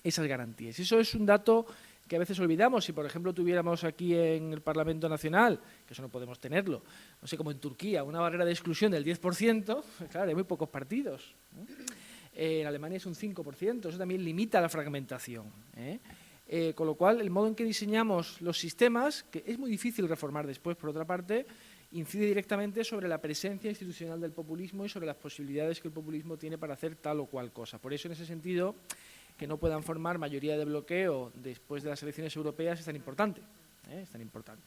esas garantías. Eso es un dato que a veces olvidamos. Si, por ejemplo, tuviéramos aquí en el Parlamento Nacional, que eso no podemos tenerlo, no sé, como en Turquía, una barrera de exclusión del 10%, claro, hay muy pocos partidos, ¿no? En Alemania es un 5%, eso también limita la fragmentación, con lo cual, el modo en que diseñamos los sistemas, que es muy difícil reformar después, por otra parte, incide directamente sobre la presencia institucional del populismo y sobre las posibilidades que el populismo tiene para hacer tal o cual cosa. Por eso, en ese sentido, que no puedan formar mayoría de bloqueo después de las elecciones europeas es tan importante. Es tan importante.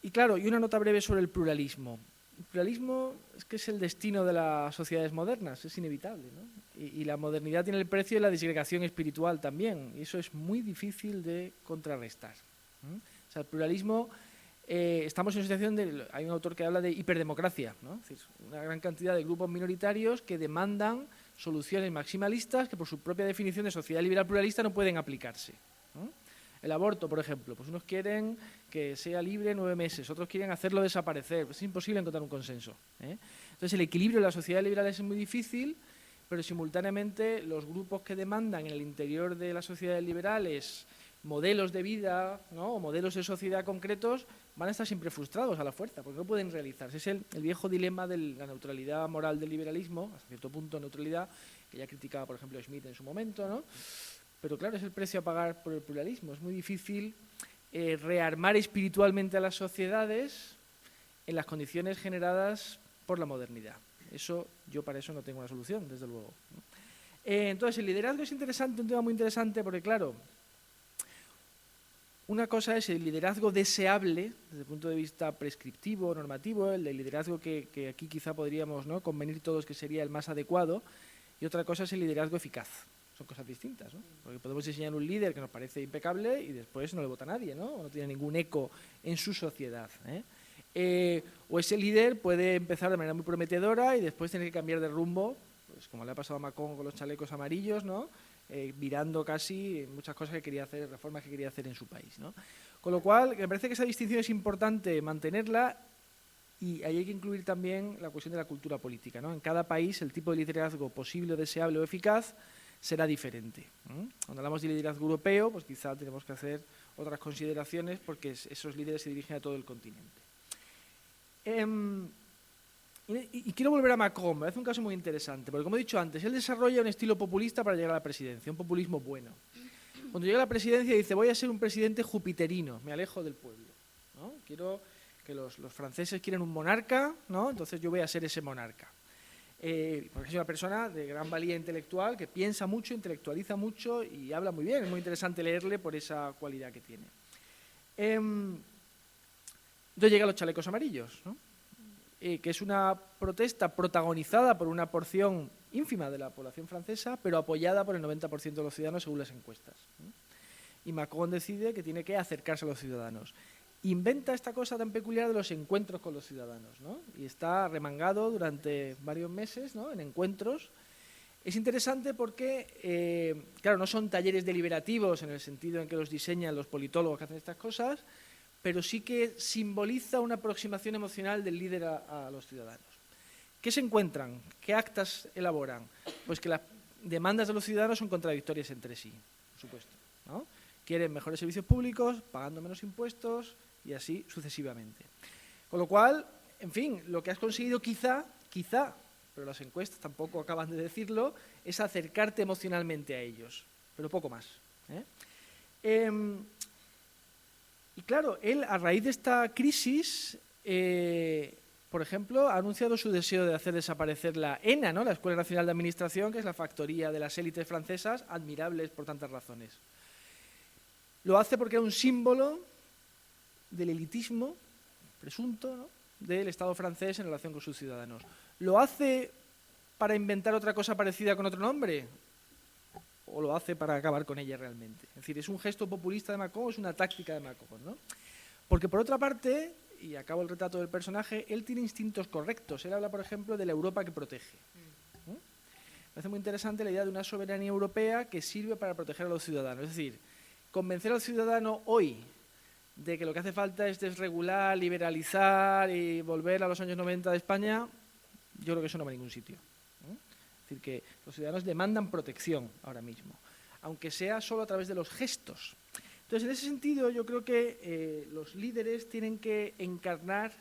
Y claro, y una nota breve sobre el pluralismo. El pluralismo es que es el destino de las sociedades modernas, es inevitable, ¿no? Y la modernidad tiene el precio de la disgregación espiritual también, y eso es muy difícil de contrarrestar. O sea, el pluralismo, estamos en una situación de, hay un autor que habla de hiperdemocracia, ¿no? Es decir, una gran cantidad de grupos minoritarios que demandan soluciones maximalistas que por su propia definición de sociedad liberal pluralista no pueden aplicarse, ¿no? El aborto, por ejemplo, pues unos quieren que sea libre 9 meses, otros quieren hacerlo desaparecer, pues es imposible encontrar un consenso, Entonces el equilibrio de la sociedad liberal es muy difícil, pero simultáneamente los grupos que demandan en el interior de las sociedades liberales modelos de vida, ¿no?, o modelos de sociedad concretos, van a estar siempre frustrados a la fuerza, porque no pueden realizarse. Es el viejo dilema de la neutralidad moral del liberalismo, hasta cierto punto neutralidad, que ya criticaba, por ejemplo, Schmitt en su momento, ¿no? Pero claro, es el precio a pagar por el pluralismo. Es muy difícil rearmar espiritualmente a las sociedades en las condiciones generadas por la modernidad. Eso, yo para eso no tengo una solución, desde luego, ¿no? Entonces, el liderazgo es interesante, un tema muy interesante, porque claro, una cosa es el liderazgo deseable, desde el punto de vista prescriptivo, normativo, el liderazgo que aquí quizá podríamos, ¿no?, convenir todos que sería el más adecuado, y otra cosa es el liderazgo eficaz. Son cosas distintas, ¿no? Porque podemos diseñar un líder que nos parece impecable y después no le vota nadie, ¿no? O no tiene ningún eco en su sociedad, o ese líder puede empezar de manera muy prometedora y después tener que cambiar de rumbo, pues como le ha pasado a Macron con los chalecos amarillos, ¿no?, virando casi muchas cosas que quería hacer, reformas que quería hacer en su país, ¿no? Con lo cual, me parece que esa distinción es importante mantenerla, y ahí hay que incluir también la cuestión de la cultura política, ¿no? En cada país el tipo de liderazgo posible, deseable o eficaz será diferente. Cuando hablamos de liderazgo europeo, pues quizá tenemos que hacer otras consideraciones porque esos líderes se dirigen a todo el continente. Y quiero volver a Macron, me parece un caso muy interesante, porque como he dicho antes, él desarrolla un estilo populista para llegar a la presidencia, un populismo bueno. Cuando llega a la presidencia dice, voy a ser un presidente jupiterino, me alejo del pueblo, ¿no? Quiero que los franceses quieren un monarca, ¿no? Entonces yo voy a ser ese monarca. Porque es una persona de gran valía intelectual, que piensa mucho, intelectualiza mucho y habla muy bien. Es muy interesante leerle por esa cualidad que tiene. Entonces llega a los chalecos amarillos, ¿no? Que es una protesta protagonizada por una porción ínfima de la población francesa, pero apoyada por el 90% de los ciudadanos según las encuestas, ¿no? Y Macron decide que tiene que acercarse a los ciudadanos. Inventa esta cosa tan peculiar de los encuentros con los ciudadanos, ¿no? Y está remangado durante varios meses, ¿no?, en encuentros. Es interesante porque, claro, no son talleres deliberativos en el sentido en que los diseñan los politólogos que hacen estas cosas, pero sí que simboliza una aproximación emocional del líder a los ciudadanos. ¿Qué se encuentran? ¿Qué actas elaboran? Pues que las demandas de los ciudadanos son contradictorias entre sí, por supuesto, ¿no? Quieren mejores servicios públicos, pagando menos impuestos, y así sucesivamente. Con lo cual, en fin, lo que has conseguido quizá, pero las encuestas tampoco acaban de decirlo, es acercarte emocionalmente a ellos, pero poco más, y claro, él a raíz de esta crisis, por ejemplo, ha anunciado su deseo de hacer desaparecer la ENA, ¿no?, la Escuela Nacional de Administración, que es la factoría de las élites francesas, admirables por tantas razones. Lo hace porque era un símbolo del elitismo presunto, ¿no?, del Estado francés en relación con sus ciudadanos. ¿Lo hace para inventar otra cosa parecida con otro nombre? ¿O lo hace para acabar con ella realmente? Es decir, ¿es un gesto populista de Macron o es una táctica de Macron, ¿no? Porque por otra parte, y acabo el retrato del personaje, él tiene instintos correctos. Él habla, por ejemplo, de la Europa que protege, ¿no? Me parece muy interesante la idea de una soberanía europea que sirve para proteger a los ciudadanos. Es decir, convencer al ciudadano hoy de que lo que hace falta es desregular, liberalizar y volver a los años 90 de España, yo creo que eso no va a ningún sitio. Es decir, que los ciudadanos demandan protección ahora mismo, aunque sea solo a través de los gestos. Entonces, en ese sentido, yo creo que los líderes tienen que encarnar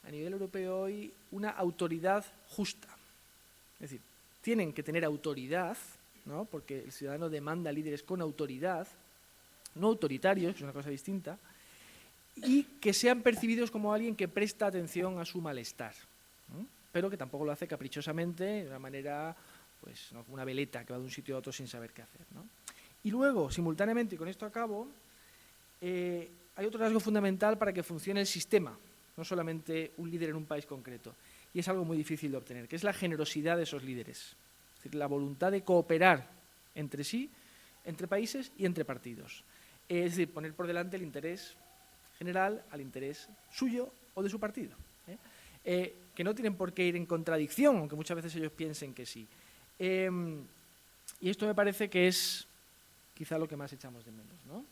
a nivel europeo hoy una autoridad justa. Es decir, tienen que tener autoridad, ¿no? Porque el ciudadano demanda líderes con autoridad, no autoritarios, que es una cosa distinta, y que sean percibidos como alguien que presta atención a su malestar, ¿no? Pero que tampoco lo hace caprichosamente, de una manera, pues, ¿no?, como una veleta que va de un sitio a otro sin saber qué hacer, ¿no? Y luego, simultáneamente, y con esto acabo, hay otro rasgo fundamental para que funcione el sistema, no solamente un líder en un país concreto, y es algo muy difícil de obtener, que es la generosidad de esos líderes, es decir, la voluntad de cooperar entre sí, entre países y entre partidos. Es decir, poner por delante el interés general al interés suyo o de su partido, que no tienen por qué ir en contradicción, aunque muchas veces ellos piensen que sí. Y esto me parece que es quizá lo que más echamos de menos, ¿no?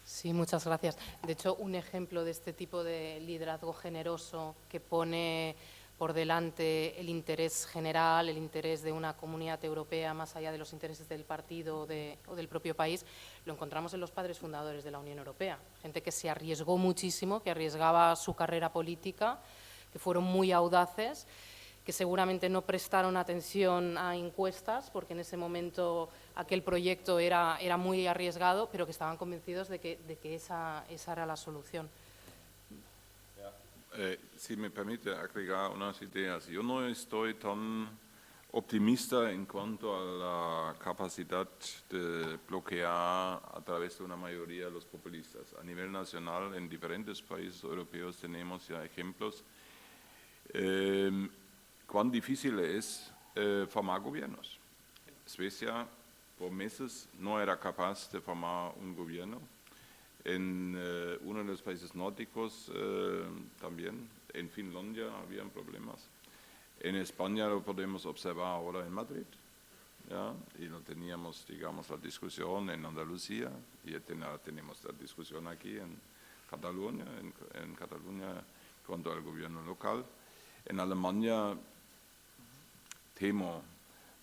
Sí, muchas gracias. De hecho, un ejemplo de este tipo de liderazgo generoso que pone por delante el interés general, el interés de una comunidad europea más allá de los intereses del partido o del propio país, lo encontramos en los padres fundadores de la Unión Europea. Gente que se arriesgó muchísimo, que arriesgaba su carrera política, que fueron muy audaces, que seguramente no prestaron atención a encuestas, porque en ese momento aquel proyecto era muy arriesgado, pero que estaban convencidos de que esa era la solución. Si me permite agregar unas ideas, yo no estoy tan optimista en cuanto a la capacidad de bloquear a través de una mayoría a los populistas. A nivel nacional, en diferentes países europeos tenemos ya ejemplos. Cuán difícil es formar gobiernos. Suecia por meses no era capaz de formar un gobierno. En uno de los países nórdicos también, en Finlandia habían problemas. En España lo podemos observar ahora en Madrid, ¿ya? Y lo teníamos, digamos, la discusión en Andalucía, y tenemos la discusión aquí en Cataluña, en Cataluña cuanto al gobierno local. En Alemania temo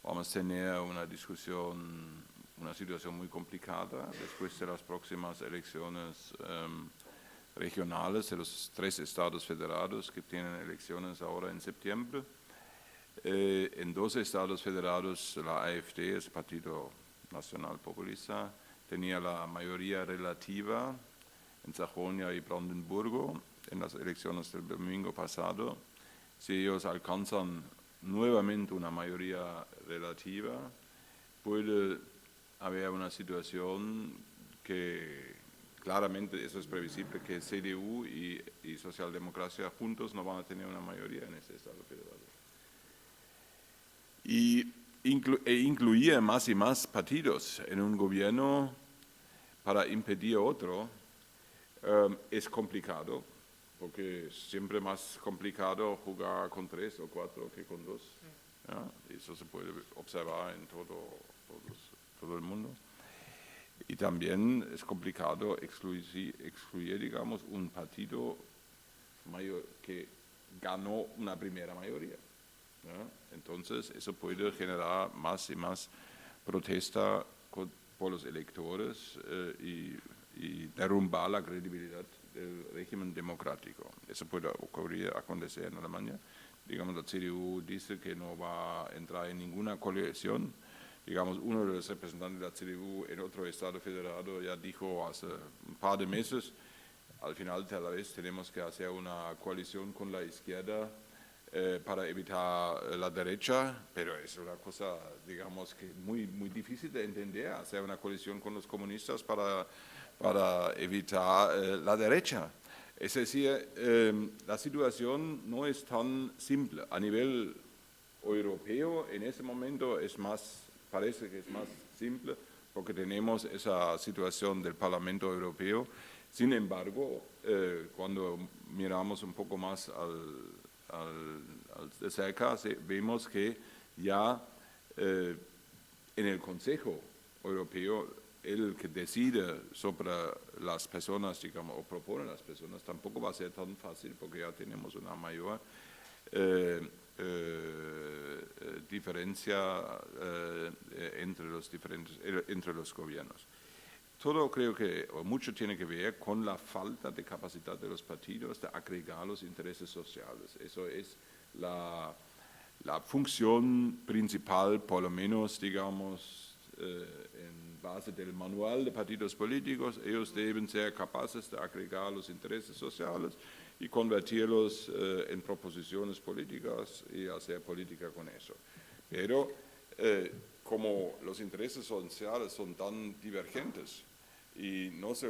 vamos a tener una discusión, una situación muy complicada después de las próximas elecciones regionales de los 3 estados federados que tienen elecciones ahora en septiembre. En 2 estados federados la AfD, el Partido Nacional Populista, tenía la mayoría relativa en Sajonia y Brandenburgo en las elecciones del domingo pasado. Si ellos alcanzan nuevamente una mayoría relativa, puede haber una situación que claramente eso es previsible, que CDU y socialdemocracia juntos no van a tener una mayoría en este estado federal. Y incluir más y más partidos en un gobierno para impedir otro es complicado, porque es siempre más complicado jugar con 3 o 4 que con 2. ¿Ya? Eso se puede observar en todo el mundo. Y también es complicado excluir, digamos, un partido que ganó una primera mayoría, ¿ya? Entonces, eso puede generar más y más protesta por los electores y derrumbar la credibilidad del régimen democrático. Eso puede acontecer en Alemania. Digamos, la CDU dice que no va a entrar en ninguna coalición. Digamos, uno de los representantes de la CDU en otro estado federado ya dijo hace un par de meses, al final de la vez tenemos que hacer una coalición con la izquierda para evitar la derecha, pero es una cosa, digamos, que muy difícil de entender, hacer una coalición con los comunistas para evitar la derecha. Es decir, la situación no es tan simple. A nivel europeo, en este momento parece que es más simple, porque tenemos esa situación del Parlamento Europeo. Sin embargo, cuando miramos un poco más de cerca, vemos que ya en el Consejo Europeo el que decide sobre las personas, digamos, o propone las personas, tampoco va a ser tan fácil porque ya tenemos una mayor diferencia entre los gobiernos. Todo creo que, o mucho tiene que ver con la falta de capacidad de los partidos de agregar los intereses sociales. Eso es la función principal, por lo menos, digamos, en base del manual de partidos políticos. Ellos deben ser capaces de agregar los intereses sociales y convertirlos en proposiciones políticas y hacer política con eso. Pero como los intereses sociales son tan divergentes y no se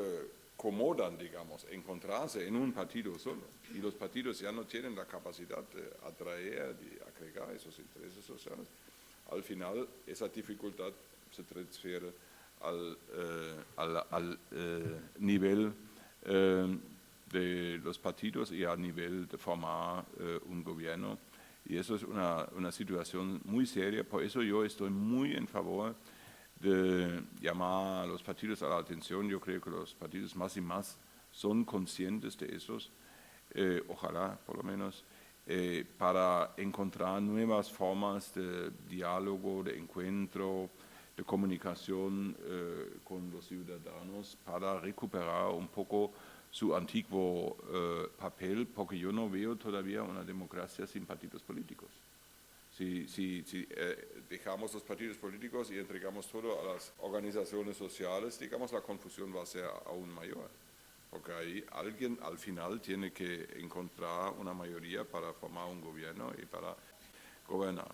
acomodan, digamos, encontrarse en un partido solo, y los partidos ya no tienen la capacidad de atraer y agregar esos intereses sociales, al final esa dificultad se transfiere al nivel de los partidos y al nivel de formar un gobierno. Y eso es una situación muy seria, por eso yo estoy muy en favor de llamar a los partidos a la atención. Yo creo que los partidos más y más son conscientes de esos, ojalá por lo menos, para encontrar nuevas formas de diálogo, de encuentro, de comunicación con los ciudadanos, para recuperar un poco su antiguo papel, porque yo no veo todavía una democracia sin partidos políticos. Si dejamos los partidos políticos y entregamos todo a las organizaciones sociales, digamos, la confusión va a ser aún mayor, porque ahí alguien al final tiene que encontrar una mayoría para formar un gobierno y para gobernar.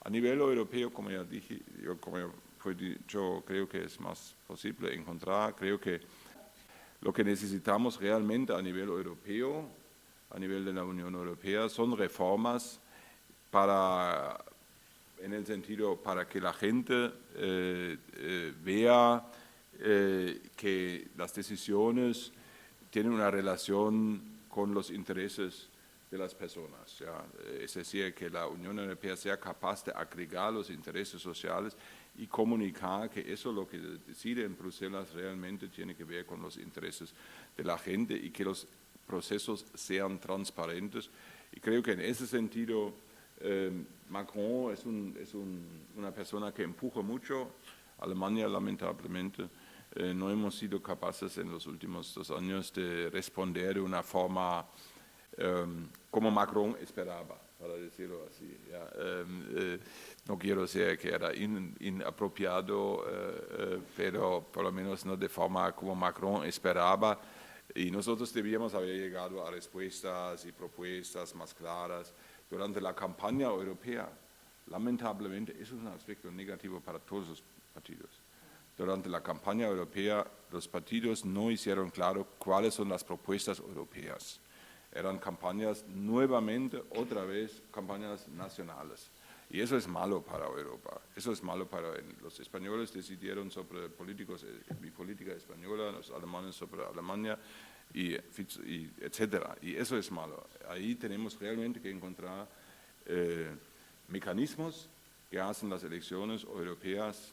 A nivel europeo, como ya dije, yo creo que es más posible encontrar, creo que lo que necesitamos realmente a nivel europeo, a nivel de la Unión Europea, son reformas en el sentido para que la gente vea que las decisiones tienen una relación con los intereses de las personas, ¿ya? Es decir, que la Unión Europea sea capaz de agregar los intereses sociales y comunicar que eso lo que decide en Bruselas realmente tiene que ver con los intereses de la gente y que los procesos sean transparentes. Y creo que en ese sentido Macron es una persona que empuja mucho. Alemania, lamentablemente, no hemos sido capaces en los últimos 2 años de responder de una forma como Macron esperaba, para decirlo así. ¿Ya? No quiero decir que era inapropiado, pero por lo menos no de forma como Macron esperaba. Y nosotros debíamos haber llegado a respuestas y propuestas más claras durante la campaña europea. Lamentablemente, eso es un aspecto negativo para todos los partidos. Durante la campaña europea, los partidos no hicieron claro cuáles son las propuestas europeas. Eran campañas nuevamente, otra vez, campañas nacionales. Y eso es malo para Europa. Eso es malo para los españoles decidieron sobre mi política española, los alemanes sobre Alemania, y etcétera. Y eso es malo. Ahí tenemos realmente que encontrar mecanismos que hacen las elecciones europeas.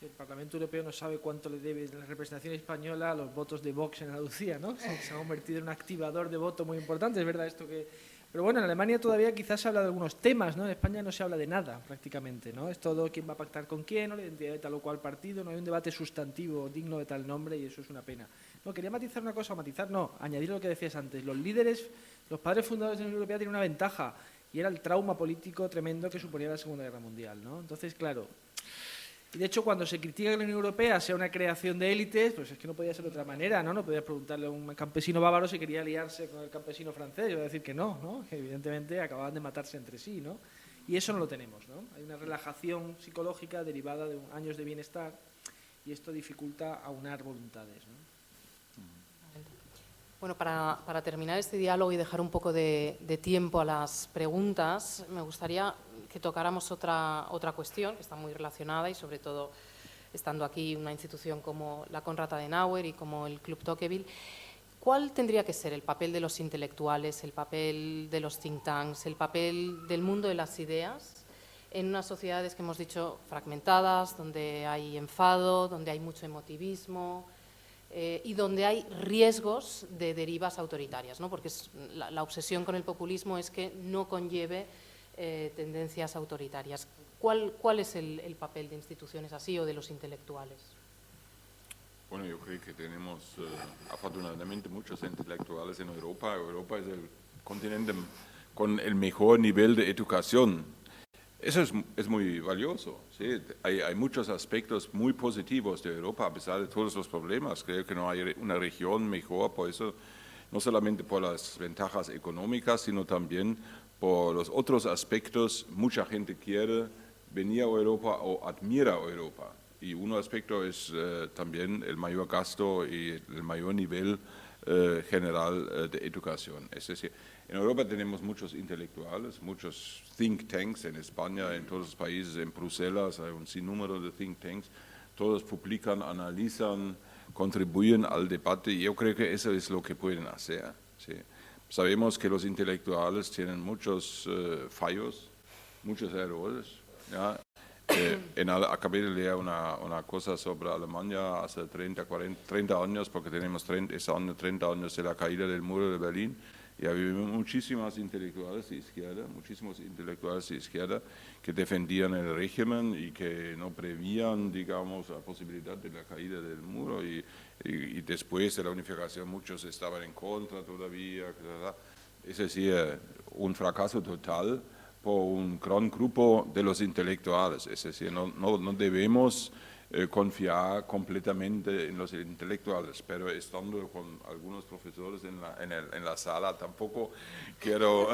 El Parlamento Europeo no sabe cuánto le debe la representación española a los votos de Vox en Andalucía, ¿no? Se ha convertido en un activador de voto muy importante, es verdad esto que... Pero bueno, en Alemania todavía quizás se habla de algunos temas, ¿no? En España no se habla de nada prácticamente, ¿no? Es todo quién va a pactar con quién, ¿no? La identidad de tal o cual partido, no hay un debate sustantivo digno de tal nombre y eso es una pena. No, quería matizar una cosa, añadir lo que decías antes. Los líderes, los padres fundadores de la Unión Europea tienen una ventaja y era el trauma político tremendo que suponía la Segunda Guerra Mundial, ¿no? Entonces, claro... Y de hecho, cuando se critica que la Unión Europea sea una creación de élites, pues es que no podía ser de otra manera, ¿no? No podías preguntarle a un campesino bávaro si quería aliarse con el campesino francés, y iba a decir que no, ¿no? Que evidentemente acababan de matarse entre sí, ¿no? Y eso no lo tenemos, ¿no? Hay una relajación psicológica derivada de años de bienestar y esto dificulta aunar voluntades, ¿no? Bueno, para terminar este diálogo y dejar un poco de tiempo a las preguntas, me gustaría que tocáramos otra cuestión que está muy relacionada y sobre todo estando aquí una institución como la Konrad Adenauer y como el Club Tocqueville. ¿Cuál tendría que ser el papel de los intelectuales, el papel de los think tanks, el papel del mundo de las ideas en unas sociedades que hemos dicho fragmentadas, donde hay enfado, donde hay mucho emotivismo y donde hay riesgos de derivas autoritarias, ¿no? Porque la obsesión con el populismo es que no conlleve tendencias autoritarias. ¿Cuál es el papel de instituciones así o de los intelectuales? Bueno, yo creo que tenemos afortunadamente muchos intelectuales en Europa. Europa es el continente con el mejor nivel de educación. Eso es muy valioso, ¿sí? Hay muchos aspectos muy positivos de Europa a pesar de todos los problemas. Creo que no hay una región mejor, por eso, no solamente por las ventajas económicas, sino también por los otros aspectos. Mucha gente quiere venir a Europa o admira a Europa. Y un aspecto es también el mayor gasto y el mayor nivel general de educación. Es decir, en Europa tenemos muchos intelectuales, muchos think tanks, en España, en todos los países, en Bruselas hay un sinnúmero de think tanks, todos publican, analizan, contribuyen al debate y yo creo que eso es lo que pueden hacer. ¿Sí? Sabemos que los intelectuales tienen muchos fallos, muchos errores, ¿ya? Acabé de leer una cosa sobre Alemania hace 30 años, porque tenemos ese año 30 años de la caída del muro de Berlín, y había muchísimos intelectuales de izquierda que defendían el régimen y que no prevían, digamos, la posibilidad de la caída del muro, y después de la unificación muchos estaban en contra todavía. Es decir, un fracaso total por un gran grupo de los intelectuales, es decir, no debemos confiar completamente en los intelectuales, pero estando con algunos profesores en la sala tampoco quiero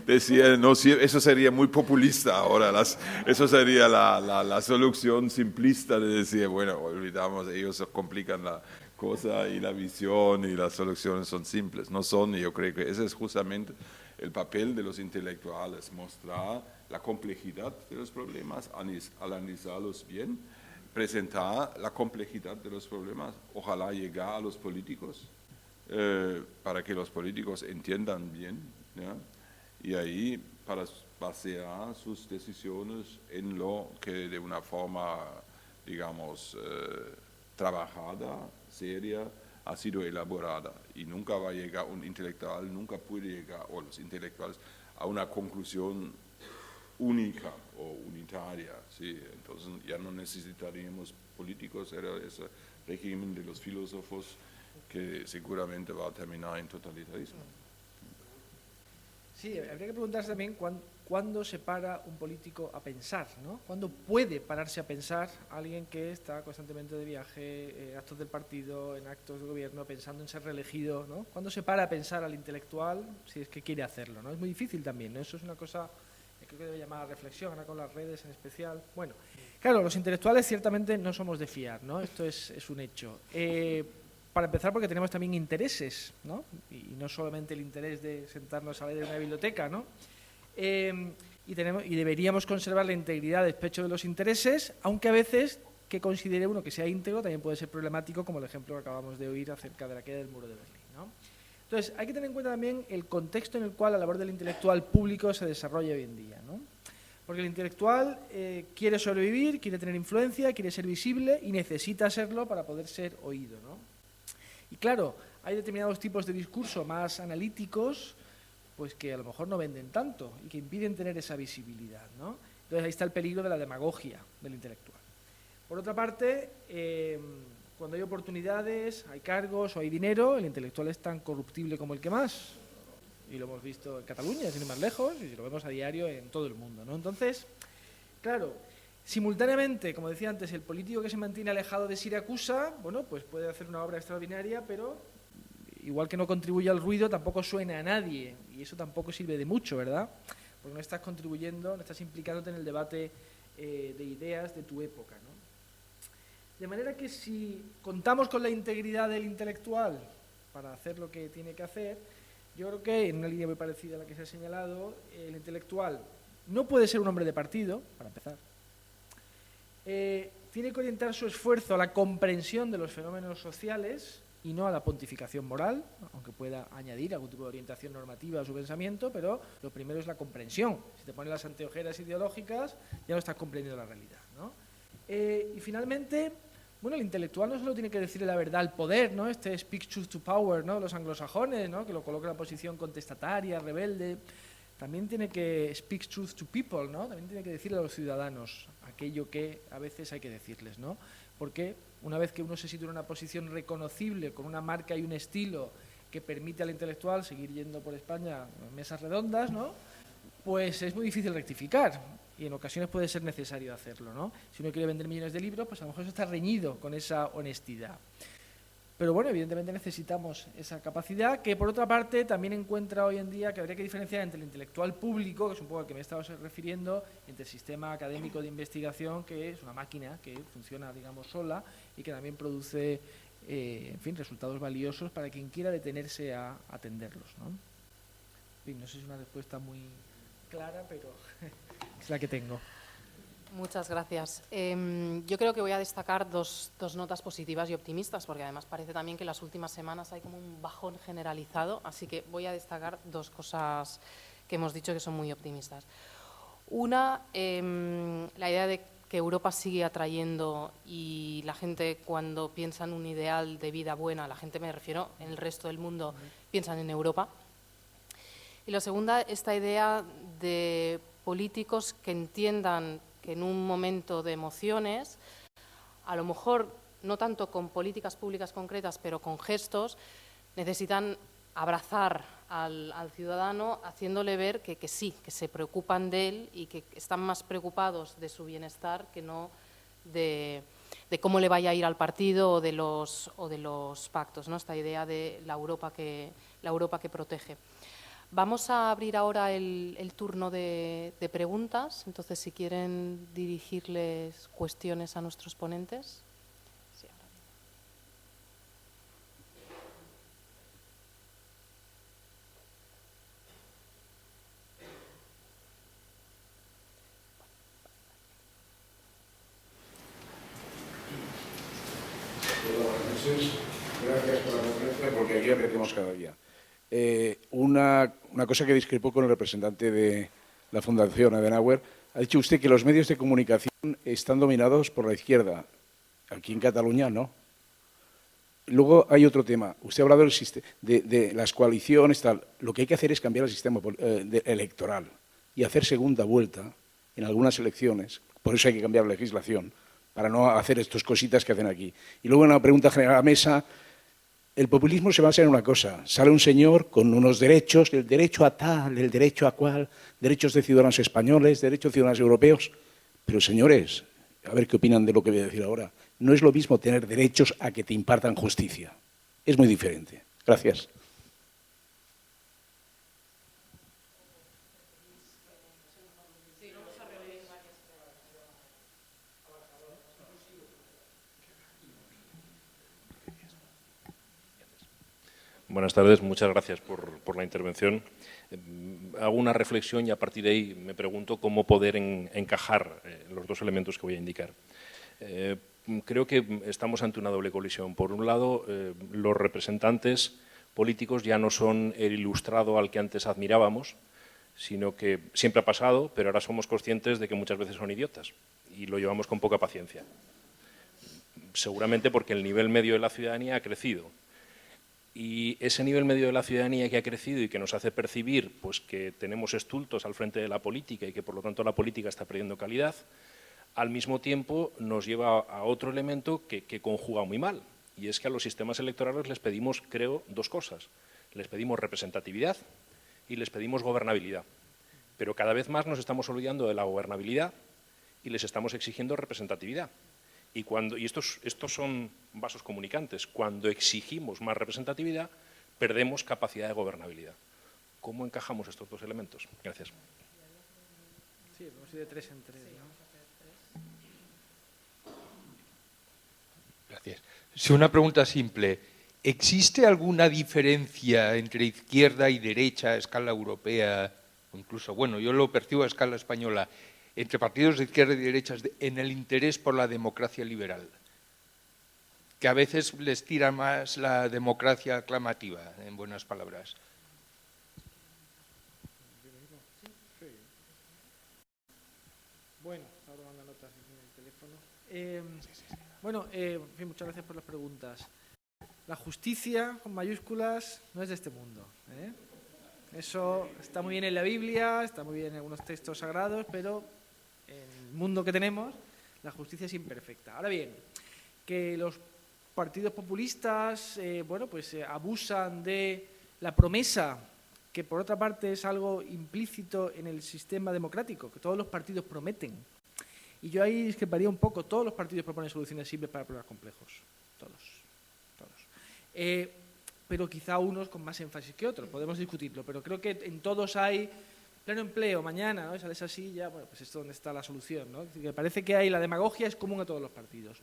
decir, no, eso sería muy populista ahora, eso sería la solución simplista de decir, bueno, olvidamos, ellos complican la cosa y la visión y las soluciones son simples, no son, y yo creo que ese es justamente el papel de los intelectuales, mostrar la complejidad de los problemas, analizarlos bien, presentar la complejidad de los problemas, ojalá llegar a los políticos, para que los políticos entiendan bien, ¿ya? Y ahí para basear sus decisiones en lo que de una forma, digamos, trabajada, seria, ha sido elaborada, y nunca va a llegar un intelectual, nunca puede llegar, o los intelectuales, a una conclusión única o unitaria, ¿sí? Entonces ya no necesitaríamos políticos, era ese régimen de los filósofos que seguramente va a terminar en totalitarismo. Sí, habría que preguntarse también cuándo se para un político a pensar, ¿no? ¿Cuándo puede pararse a pensar alguien que está constantemente de viaje, actos del partido, en actos de gobierno, pensando en ser reelegido, ¿no? ¿Cuándo se para a pensar al intelectual si es que quiere hacerlo, ¿no? Es muy difícil también, ¿no? Eso es una cosa que creo que debe llamar a reflexión, ahora con las redes en especial. Bueno, claro, los intelectuales ciertamente no somos de fiar, ¿no? Esto es un hecho. Para empezar, porque tenemos también intereses, ¿no? Y no solamente el interés de sentarnos a leer en una biblioteca, ¿no? Y deberíamos conservar la integridad del pecho de los intereses, aunque a veces que considere uno que sea íntegro también puede ser problemático, como el ejemplo que acabamos de oír acerca de la caída del muro de Berlín, ¿no? Entonces, hay que tener en cuenta también el contexto en el cual la labor del intelectual público se desarrolla hoy en día, ¿no? Porque el intelectual quiere sobrevivir, quiere tener influencia, quiere ser visible y necesita serlo para poder ser oído, ¿no? Y claro, hay determinados tipos de discurso más analíticos, pues que a lo mejor no venden tanto y que impiden tener esa visibilidad, ¿no? Entonces ahí está el peligro de la demagogia del intelectual. Por otra parte, cuando hay oportunidades, hay cargos o hay dinero, el intelectual es tan corruptible como el que más. Y lo hemos visto en Cataluña, sin ir más lejos, y lo vemos a diario en todo el mundo, ¿no? Entonces, claro, simultáneamente, como decía antes, el político que se mantiene alejado de Siracusa, bueno, pues puede hacer una obra extraordinaria, pero igual que no contribuye al ruido, tampoco suena a nadie, y eso tampoco sirve de mucho, ¿verdad? Porque no estás contribuyendo, no estás implicándote en el debate de ideas de tu época, ¿no? De manera que si contamos con la integridad del intelectual para hacer lo que tiene que hacer, yo creo que, en una línea muy parecida a la que se ha señalado, el intelectual no puede ser un hombre de partido, para empezar. Tiene que orientar su esfuerzo a la comprensión de los fenómenos sociales y no a la pontificación moral, aunque pueda añadir algún tipo de orientación normativa a su pensamiento, pero lo primero es la comprensión. Si te pones las anteojeras ideológicas, ya no estás comprendiendo la realidad, ¿no? Y finalmente, bueno, el intelectual no solo tiene que decirle la verdad al poder, ¿no? Este speak truth to power, ¿no? Los anglosajones, ¿no? Que lo coloca en la posición contestataria, rebelde. También tiene que speak truth to people, ¿no? También tiene que decirle a los ciudadanos aquello que a veces hay que decirles, ¿no? Porque una vez que uno se sitúa en una posición reconocible, con una marca y un estilo que permite al intelectual seguir yendo por España en mesas redondas, ¿no? Pues es muy difícil rectificar y en ocasiones puede ser necesario hacerlo, ¿no? Si uno quiere vender millones de libros, pues a lo mejor eso está reñido con esa honestidad. Pero bueno, evidentemente necesitamos esa capacidad que, por otra parte, también encuentra hoy en día que habría que diferenciar entre el intelectual público, que es un poco al que me estaba refiriendo, entre el sistema académico de investigación, que es una máquina que funciona, digamos, sola y que también produce, en fin, resultados valiosos para quien quiera detenerse a atenderlos, ¿no? En fin, no sé si es una respuesta muy clara, pero es la que tengo. Muchas gracias. Yo creo que voy a destacar dos notas positivas y optimistas, porque además parece también que en las últimas semanas hay como un bajón generalizado, así que voy a destacar dos cosas que hemos dicho que son muy optimistas. Una, la idea de que Europa sigue atrayendo y la gente cuando piensa en un ideal de vida buena, la gente, me refiero, en el resto del mundo, piensan en Europa. Y la segunda, esta idea de políticos que entiendan que en un momento de emociones, a lo mejor no tanto con políticas públicas concretas, pero con gestos, necesitan abrazar al ciudadano, haciéndole ver que sí, que se preocupan de él y que están más preocupados de su bienestar que no de cómo le vaya a ir al partido o de los pactos, ¿no? Esta idea de la Europa que protege. Vamos a abrir ahora el turno de preguntas, entonces si quieren dirigirles cuestiones a nuestros ponentes. Sí, ahora Hola, buenas noches. Gracias por la conferencia, porque aquí aprendemos cada día. Una cosa que discrepó con el representante de la Fundación Adenauer, ha dicho usted que los medios de comunicación están dominados por la izquierda. Aquí en Cataluña no. Luego hay otro tema. Usted ha hablado de las coaliciones, tal. Lo que hay que hacer es cambiar el sistema electoral y hacer segunda vuelta en algunas elecciones. Por eso hay que cambiar la legislación, para no hacer estas cositas que hacen aquí. Y luego una pregunta general a la mesa. El populismo se basa en una cosa. Sale un señor con unos derechos, el derecho a tal, el derecho a cual, derechos de ciudadanos españoles, derechos de ciudadanos europeos. Pero, señores, a ver qué opinan de lo que voy a decir ahora. No es lo mismo tener derechos a que te impartan justicia. Es muy diferente. Gracias. Buenas tardes, muchas gracias por la intervención. Hago una reflexión y a partir de ahí me pregunto cómo poder encajar los dos elementos que voy a indicar. Creo que estamos ante una doble colisión. Por un lado, los representantes políticos ya no son el ilustrado al que antes admirábamos, sino que siempre ha pasado, pero ahora somos conscientes de que muchas veces son idiotas y lo llevamos con poca paciencia. Seguramente porque el nivel medio de la ciudadanía ha crecido. Y ese nivel medio de la ciudadanía que ha crecido y que nos hace percibir pues, que tenemos estultos al frente de la política y que por lo tanto la política está perdiendo calidad, al mismo tiempo nos lleva a otro elemento que conjuga muy mal. Y es que a los sistemas electorales les pedimos, creo, dos cosas. Les pedimos representatividad y les pedimos gobernabilidad. Pero cada vez más nos estamos olvidando de la gobernabilidad y les estamos exigiendo representatividad. Y estos son vasos comunicantes. Cuando exigimos más representatividad, perdemos capacidad de gobernabilidad. ¿Cómo encajamos estos dos elementos? Gracias. Sí, vamos a ir de 3 en 3, ¿no? Gracias. Sí, una pregunta simple. ¿Existe alguna diferencia entre izquierda y derecha a escala europea, o incluso, bueno, yo lo percibo a escala española, entre partidos de izquierda y derecha en el interés por la democracia liberal? que a veces les tira más la democracia aclamativa, en buenas palabras. Bueno, estaba tomando notas en el teléfono. Bueno, en fin, muchas gracias por las preguntas. La justicia, con mayúsculas, no es de este mundo, ¿eh? Eso está muy bien en la Biblia, está muy bien en algunos textos sagrados, pero en el mundo que tenemos, la justicia es imperfecta. Ahora bien, que los partidos populistas, abusan de la promesa, que por otra parte es algo implícito en el sistema democrático, que todos los partidos prometen. Y yo ahí discreparía un poco. Todos los partidos proponen soluciones simples para problemas complejos. Todos. Pero quizá unos con más énfasis que otros. Podemos discutirlo, pero creo que en todos hay pleno empleo mañana, ¿no? Sales así, ya, bueno, pues esto es donde está la solución, ¿no? Es decir, que parece que la demagogia es común a todos los partidos.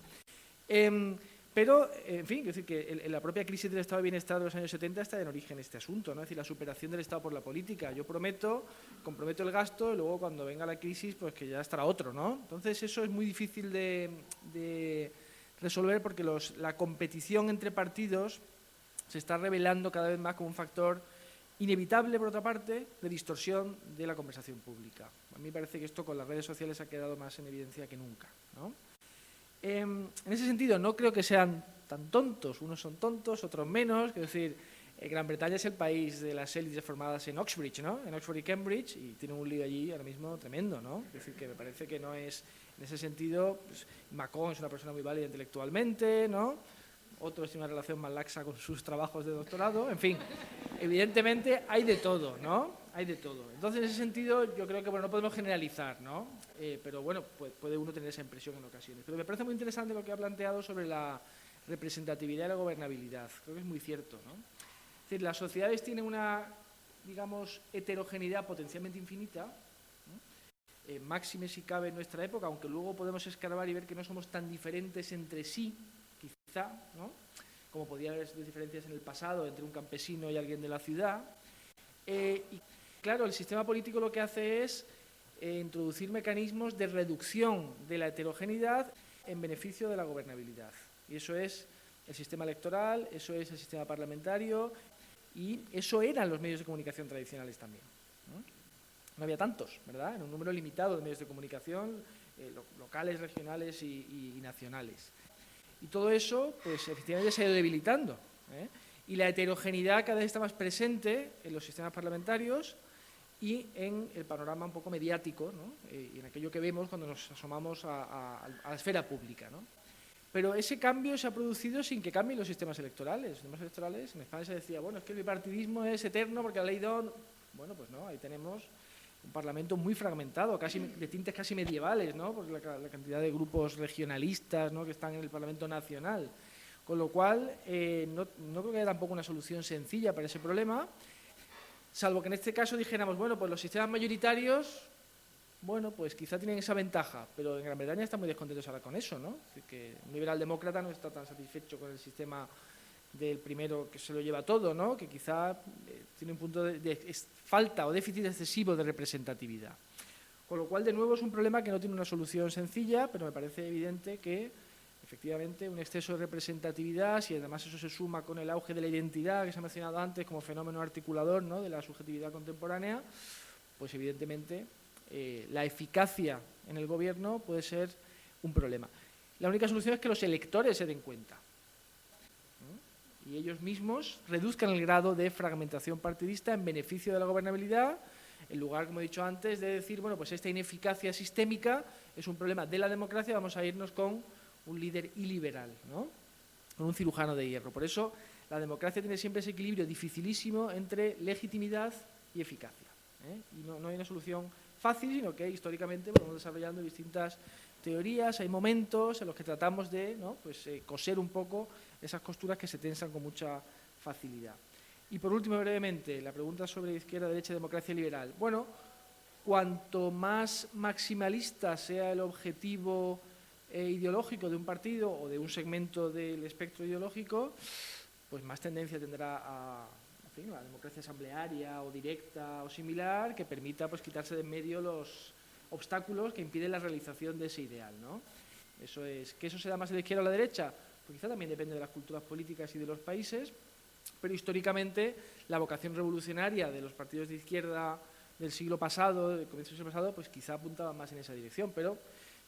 Pero, en fin, quiero decir que la propia crisis del estado de bienestar de los años 70 está en origen este asunto, ¿no? Es decir, la superación del Estado por la política. Yo comprometo el gasto, y luego cuando venga la crisis, pues que ya estará otro, ¿no? Entonces eso es muy difícil de resolver porque la competición entre partidos se está revelando cada vez más como un factor inevitable, por otra parte, de distorsión de la conversación pública. A mí me parece que esto con las redes sociales ha quedado más en evidencia que nunca, ¿no? En ese sentido, no creo que sean tan tontos. Unos son tontos, otros menos. Es decir, Gran Bretaña es el país de las élites formadas en Oxbridge, ¿no? En Oxford y Cambridge, y tiene un lío allí ahora mismo tremendo, ¿no? Es decir, que me parece que no es, en ese sentido, pues, Macron es una persona muy válida intelectualmente, ¿no? Otros tienen una relación más laxa con sus trabajos de doctorado. En fin, evidentemente hay de todo, ¿no? Hay de todo. Entonces, en ese sentido, yo creo que no podemos generalizar, ¿no? Pero bueno, puede uno tener esa impresión en ocasiones. Pero me parece muy interesante lo que ha planteado sobre la representatividad y la gobernabilidad. Creo que es muy cierto, ¿no? Es decir, las sociedades tienen una, digamos, heterogeneidad potencialmente infinita, ¿no? Máxime si cabe en nuestra época, aunque luego podemos escarbar y ver que no somos tan diferentes entre sí, quizá, ¿no? Como podía haber diferencias en el pasado entre un campesino y alguien de la ciudad. Y claro, el sistema político lo que hace es introducir mecanismos de reducción de la heterogeneidad en beneficio de la gobernabilidad. Y eso es el sistema electoral, eso es el sistema parlamentario y eso eran los medios de comunicación tradicionales también, ¿no? No había tantos, ¿verdad? Era un número limitado de medios de comunicación, locales, regionales y nacionales. Y todo eso, pues efectivamente se ha ido debilitando, ¿eh? Y la heterogeneidad cada vez está más presente en los sistemas parlamentarios y en el panorama un poco mediático, ¿no? Y en aquello que vemos cuando nos asomamos a la esfera pública, ¿no? Pero ese cambio se ha producido sin que cambien los sistemas electorales. Los sistemas electorales, en España se decía, bueno, es que el bipartidismo es eterno porque la ley Don... Bueno, pues no, ahí tenemos un parlamento muy fragmentado, casi de tintes casi medievales, ¿no? Por la cantidad de grupos regionalistas, ¿no?, que están en el Parlamento Nacional. Con lo cual, no creo que haya tampoco una solución sencilla para ese problema, salvo que en este caso dijéramos, bueno, pues los sistemas mayoritarios, bueno, pues quizá tienen esa ventaja, pero en Gran Bretaña están muy descontentos ahora con eso, ¿no? Es decir, que un liberal demócrata no está tan satisfecho con el sistema del primero que se lo lleva todo, ¿no? Que quizá tiene un punto de falta o déficit excesivo de representatividad. Con lo cual, de nuevo, es un problema que no tiene una solución sencilla, pero me parece evidente que, efectivamente, un exceso de representatividad, si además eso se suma con el auge de la identidad que se ha mencionado antes como fenómeno articulador, ¿no?, de la subjetividad contemporánea, pues evidentemente la eficacia en el gobierno puede ser un problema. La única solución es que los electores se den cuenta, ¿no?, y ellos mismos reduzcan el grado de fragmentación partidista en beneficio de la gobernabilidad, en lugar, como he dicho antes, de decir, bueno, pues esta ineficacia sistémica es un problema de la democracia, vamos a irnos con un líder iliberal, ¿no?, con un cirujano de hierro. Por eso la democracia tiene siempre ese equilibrio dificilísimo entre legitimidad y eficacia, ¿eh? Y no hay una solución fácil, sino que históricamente vamos desarrollando distintas teorías, hay momentos en los que tratamos de, ¿no?, pues, coser un poco esas costuras que se tensan con mucha facilidad. Y por último, brevemente, la pregunta sobre izquierda, derecha, democracia liberal. Bueno, cuanto más maximalista sea el objetivo ideológico de un partido o de un segmento del espectro ideológico, pues más tendencia tendrá a la democracia asamblearia o directa o similar, que permita, pues, quitarse de en medio los obstáculos que impiden la realización de ese ideal, ¿no? Eso es, ¿que eso se da más a la izquierda o a la derecha? pues quizá también depende de las culturas políticas y de los países, pero históricamente la vocación revolucionaria de los partidos de izquierda del siglo pasado, del comienzo del siglo pasado, pues quizá apuntaba más en esa dirección, pero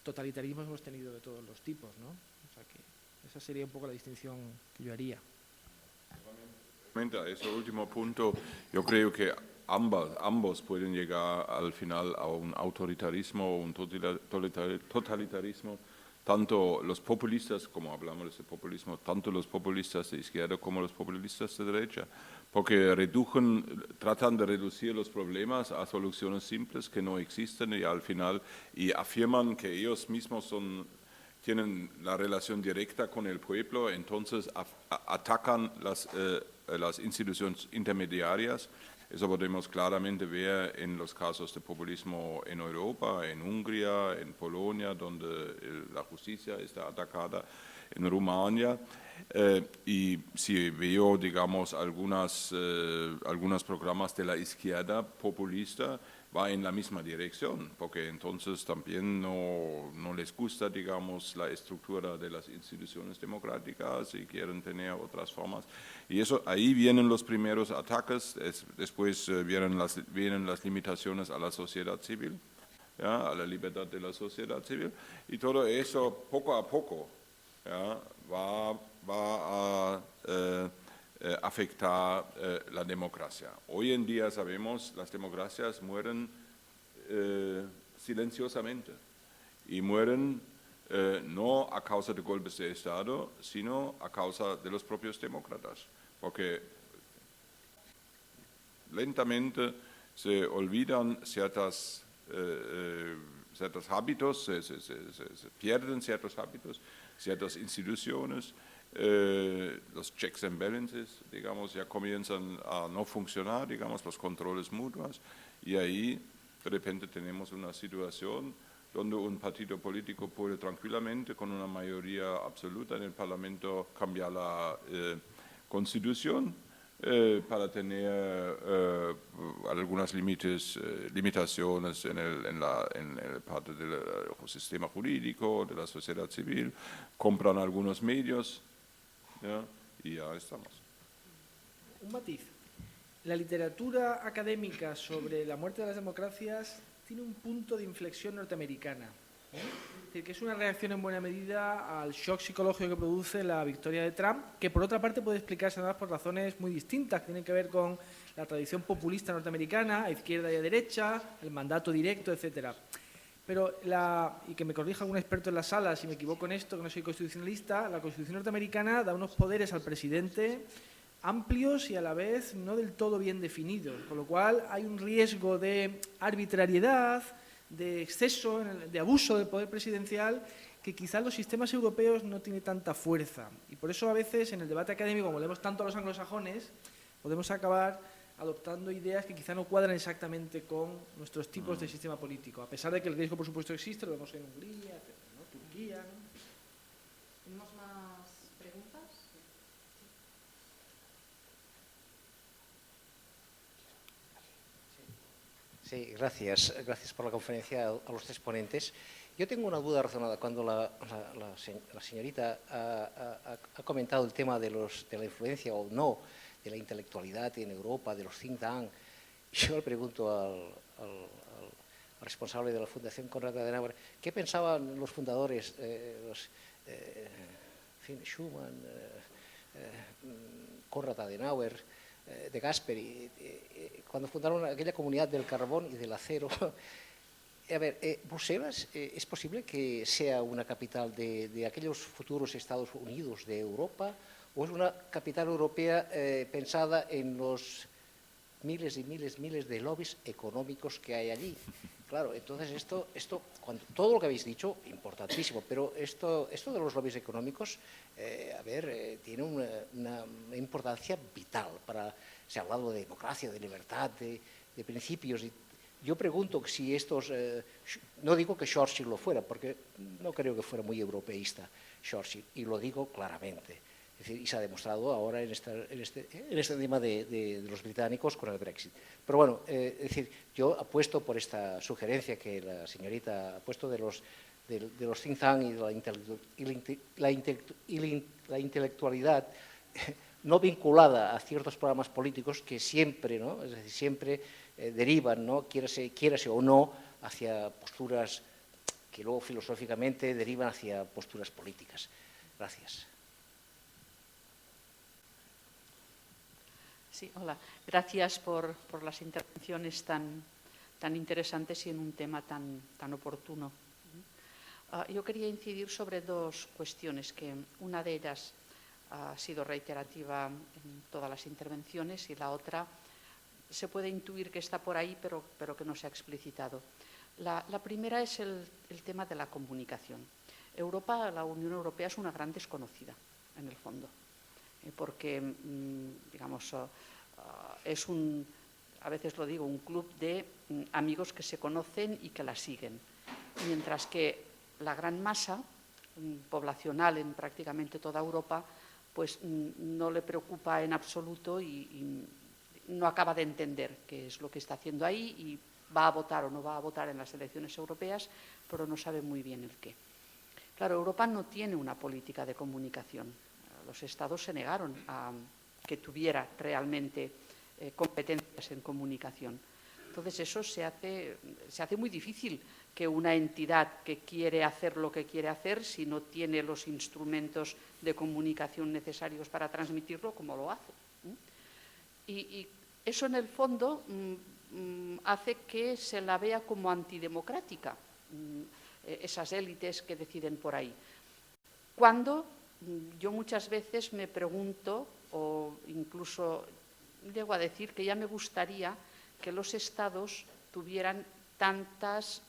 totalitarismos hemos tenido de todos los tipos, ¿no? O sea que esa sería un poco la distinción que yo haría. A ese último punto, yo creo que ambos pueden llegar al final a un autoritarismo o un totalitarismo, tanto los populistas, como hablamos de populismo, tanto los populistas de izquierda como los populistas de derecha, porque tratan de reducir los problemas a soluciones simples que no existen y al final afirman que ellos mismos tienen la relación directa con el pueblo, entonces atacan las instituciones intermediarias. Eso podemos claramente ver en los casos de populismo en Europa, en Hungría, en Polonia, donde la justicia está atacada, en Rumania. Y si veo, digamos, algunos programas de la izquierda populista, va en la misma dirección, porque entonces también no les gusta, digamos, la estructura de las instituciones democráticas y quieren tener otras formas. Y eso, ahí vienen los primeros ataques, después vienen las limitaciones a la sociedad civil, ¿ya? A la libertad de la sociedad civil, y todo eso poco a poco, ¿ya? va a afectar la democracia. Hoy en día sabemos las democracias mueren silenciosamente y mueren no a causa de golpes de Estado, sino a causa de los propios demócratas, porque lentamente se olvidan ciertos hábitos, se pierden ciertos hábitos, ciertas instituciones. Los checks and balances, digamos, ya comienzan a no funcionar, digamos, los controles mutuos, y ahí de repente tenemos una situación donde un partido político puede tranquilamente, con una mayoría absoluta en el Parlamento, cambiar la Constitución para tener algunas limitaciones en la parte del sistema jurídico, de la sociedad civil, compran algunos medios, ¿ya? Y ya estamos. Un matiz. La literatura académica sobre la muerte de las democracias tiene un punto de inflexión norteamericana. Es decir, que es una reacción en buena medida al shock psicológico que produce la victoria de Trump, que por otra parte puede explicarse además por razones muy distintas, que tienen que ver con la tradición populista norteamericana, a izquierda y a derecha, el mandato directo, etcétera. Pero, y que me corrija algún experto en la sala si me equivoco en esto, que no soy constitucionalista, la Constitución norteamericana da unos poderes al presidente amplios y a la vez no del todo bien definidos, con lo cual hay un riesgo de arbitrariedad, de exceso, de abuso del poder presidencial, que quizás los sistemas europeos no tienen tanta fuerza. Y por eso a veces en el debate académico, como leemos tanto a los anglosajones, podemos acabar adoptando ideas que quizá no cuadran exactamente con nuestros tipos de sistema político, a pesar de que el riesgo, por supuesto, existe, lo vemos en Hungría, etcétera, ¿no? Turquía, ¿no? ¿Tenemos más preguntas? Sí, gracias. Gracias por la conferencia a los tres ponentes. Yo tengo una duda razonada. Cuando la señorita ha comentado el tema de la influencia o no de la intelectualidad en Europa, de los think tank, yo le pregunto al responsable de la Fundación Konrad Adenauer, ¿qué pensaban los fundadores, Schuman, Konrad Adenauer, de Gasperi, cuando fundaron aquella comunidad del carbón y del acero? A ver, ¿Bruselas es posible que sea una capital de aquellos futuros Estados Unidos de Europa, o es una capital europea pensada en los miles y miles de lobbies económicos que hay allí? Claro, entonces todo lo que habéis dicho, importantísimo, pero esto de los lobbies económicos, tiene una importancia vital se ha hablado de democracia, de libertad, de principios. Y yo pregunto si no digo que Churchill lo fuera, porque no creo que fuera muy europeísta Churchill, y lo digo claramente. Es decir, y se ha demostrado ahora en este tema de los británicos con el Brexit. Pero bueno, es decir, yo apuesto por esta sugerencia que la señorita ha puesto de de los think tanks y de la intelectualidad no vinculada a ciertos programas políticos que siempre, ¿no? Es decir, siempre derivan, ¿no? Quiérase o no, hacia posturas que luego filosóficamente derivan hacia posturas políticas. Gracias. Sí, hola. Gracias por las intervenciones tan interesantes y en un tema tan oportuno. Yo quería incidir sobre dos cuestiones, que una de ellas ha sido reiterativa en todas las intervenciones y la otra se puede intuir que está por ahí, pero que no se ha explicitado. La primera es el tema de la comunicación. La Unión Europea es una gran desconocida, en el fondo, porque, digamos, es a veces lo digo, un club de amigos que se conocen y que la siguen, mientras que la gran masa poblacional en prácticamente toda Europa pues no le preocupa en absoluto y no acaba de entender qué es lo que está haciendo ahí y va a votar o no va a votar en las elecciones europeas, pero no sabe muy bien el qué. Claro, Europa no tiene una política de comunicación. Los Estados se negaron a que tuviera realmente competencias en comunicación. Entonces eso se hace muy difícil que una entidad que quiere hacer lo que quiere hacer, si no tiene los instrumentos de comunicación necesarios para transmitirlo, como lo hace. Y eso en el fondo hace que se la vea como antidemocrática, esas élites que deciden por ahí. Cuando yo muchas veces me pregunto, o incluso llego a decir que ya me gustaría que los Estados tuvieran tantos